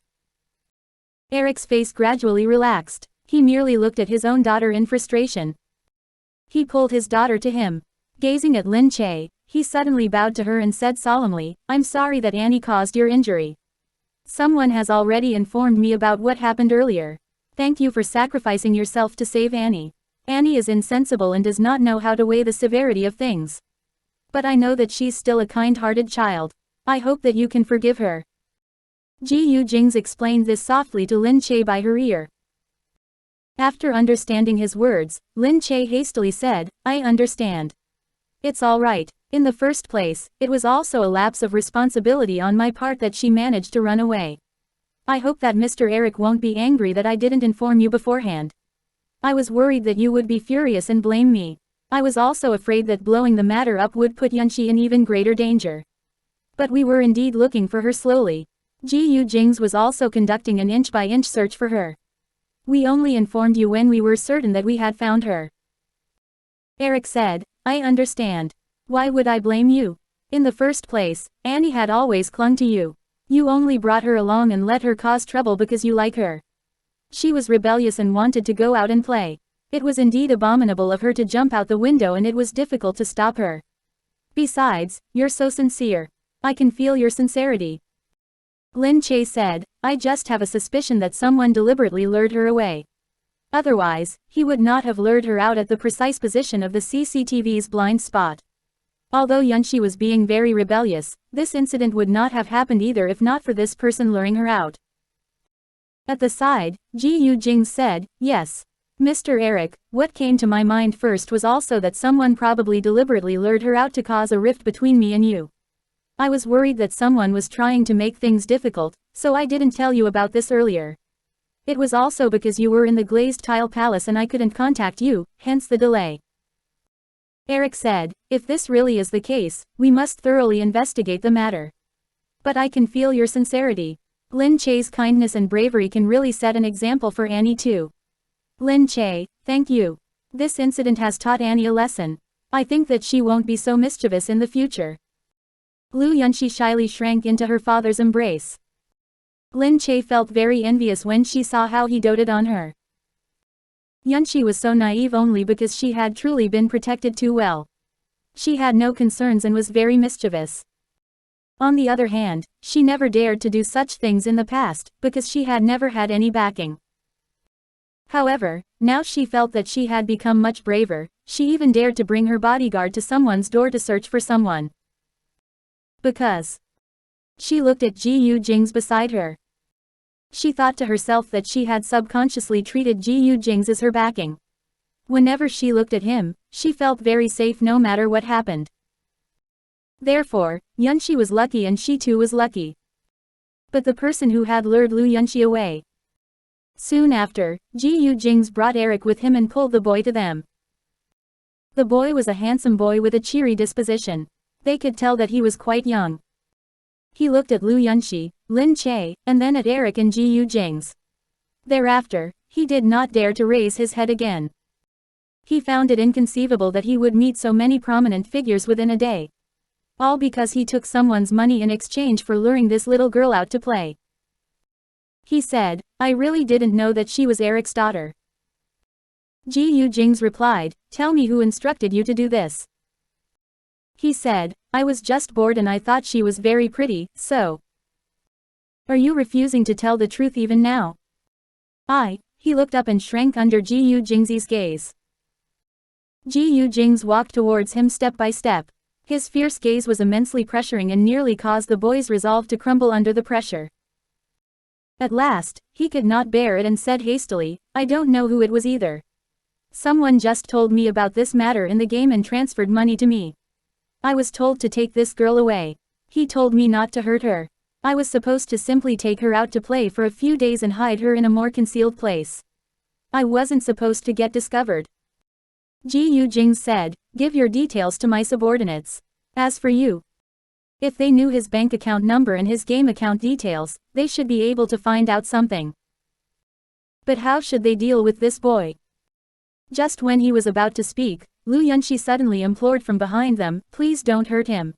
Eric's face gradually relaxed. He merely looked at his own daughter in frustration. He pulled his daughter to him. Gazing at Lin Che, he suddenly bowed to her and said solemnly, I'm sorry that Annie caused your injury. Someone has already informed me about what happened earlier. Thank you for sacrificing yourself to save Annie. Annie is insensible and does not know how to weigh the severity of things. But I know that she's still a kind-hearted child. I hope that you can forgive her. Gu Jingze explained this softly to Lin Che by her ear. After understanding his words, Lin Che hastily said, I understand. It's all right. In the first place, it was also a lapse of responsibility on my part that she managed to run away. I hope that Mr. Eric won't be angry that I didn't inform you beforehand. I was worried that you would be furious and blame me. I was also afraid that blowing the matter up would put Yunxi in even greater danger. But we were indeed looking for her slowly. Gu Jingze was also conducting an inch-by-inch search for her. We only informed you when we were certain that we had found her. Eric said, I understand. Why would I blame you? In the first place, Annie had always clung to you. You only brought her along and let her cause trouble because you like her. She was rebellious and wanted to go out and play. It was indeed abominable of her to jump out the window and it was difficult to stop her. Besides, you're so sincere. I can feel your sincerity. Lin Che said, I just have a suspicion that someone deliberately lured her away. Otherwise, he would not have lured her out at the precise position of the CCTV's blind spot. Although Yunxi was being very rebellious, this incident would not have happened either if not for this person luring her out. At the side, Gu Jingze said, yes. Mr. Eric, what came to my mind first was also that someone probably deliberately lured her out to cause a rift between me and you. I was worried that someone was trying to make things difficult, so I didn't tell you about this earlier. It was also because you were in the glazed tile palace and I couldn't contact you, hence the delay. Eric said, if this really is the case, we must thoroughly investigate the matter. But I can feel your sincerity. Lin Che's kindness and bravery can really set an example for Annie too. Lin Che, thank you. This incident has taught Annie a lesson. I think that she won't be so mischievous in the future. Lu Yunxi shyly shrank into her father's embrace. Lin Che felt very envious when she saw how he doted on her. Yunxi was so naive only because she had truly been protected too well. She had no concerns and was very mischievous. On the other hand, she never dared to do such things in the past, because she had never had any backing. However, now she felt that she had become much braver. She even dared to bring her bodyguard to someone's door to search for someone. Because she looked at Gu Jingze beside her. She thought to herself that she had subconsciously treated Gu Jingze as her backing. Whenever she looked at him, she felt very safe no matter what happened. Therefore, Yunxi was lucky and she too was lucky. But the person who had lured Lu Yunxi away. Soon after, Gu Jingze brought Eric with him and pulled the boy to them. The boy was a handsome boy with a cheery disposition. They could tell that he was quite young. He looked at Lu Yunxi, Lin Che, and then at Eric and Gu Jingze. Thereafter, he did not dare to raise his head again. He found it inconceivable that he would meet so many prominent figures within a day. All because he took someone's money in exchange for luring this little girl out to play. He said, I really didn't know that she was Eric's daughter. Gu Jingze replied, tell me who instructed you to do this. He said, I was just bored and I thought she was very pretty, so. Are you refusing to tell the truth even now? He looked up and shrank under Gu Jingze's gaze. Gu Jingze walked towards him step by step. His fierce gaze was immensely pressuring and nearly caused the boy's resolve to crumble under the pressure. At last, he could not bear it and said hastily, I don't know who it was either. Someone just told me about this matter in the game and transferred money to me. I was told to take this girl away. He told me not to hurt her. I was supposed to simply take her out to play for a few days and hide her in a more concealed place. I wasn't supposed to get discovered. Gu Jingze said, give your details to my subordinates. As for you, if they knew his bank account number and his game account details, they should be able to find out something. But how should they deal with this boy? Just when he was about to speak, Lu Yunxi suddenly implored from behind them, please don't hurt him.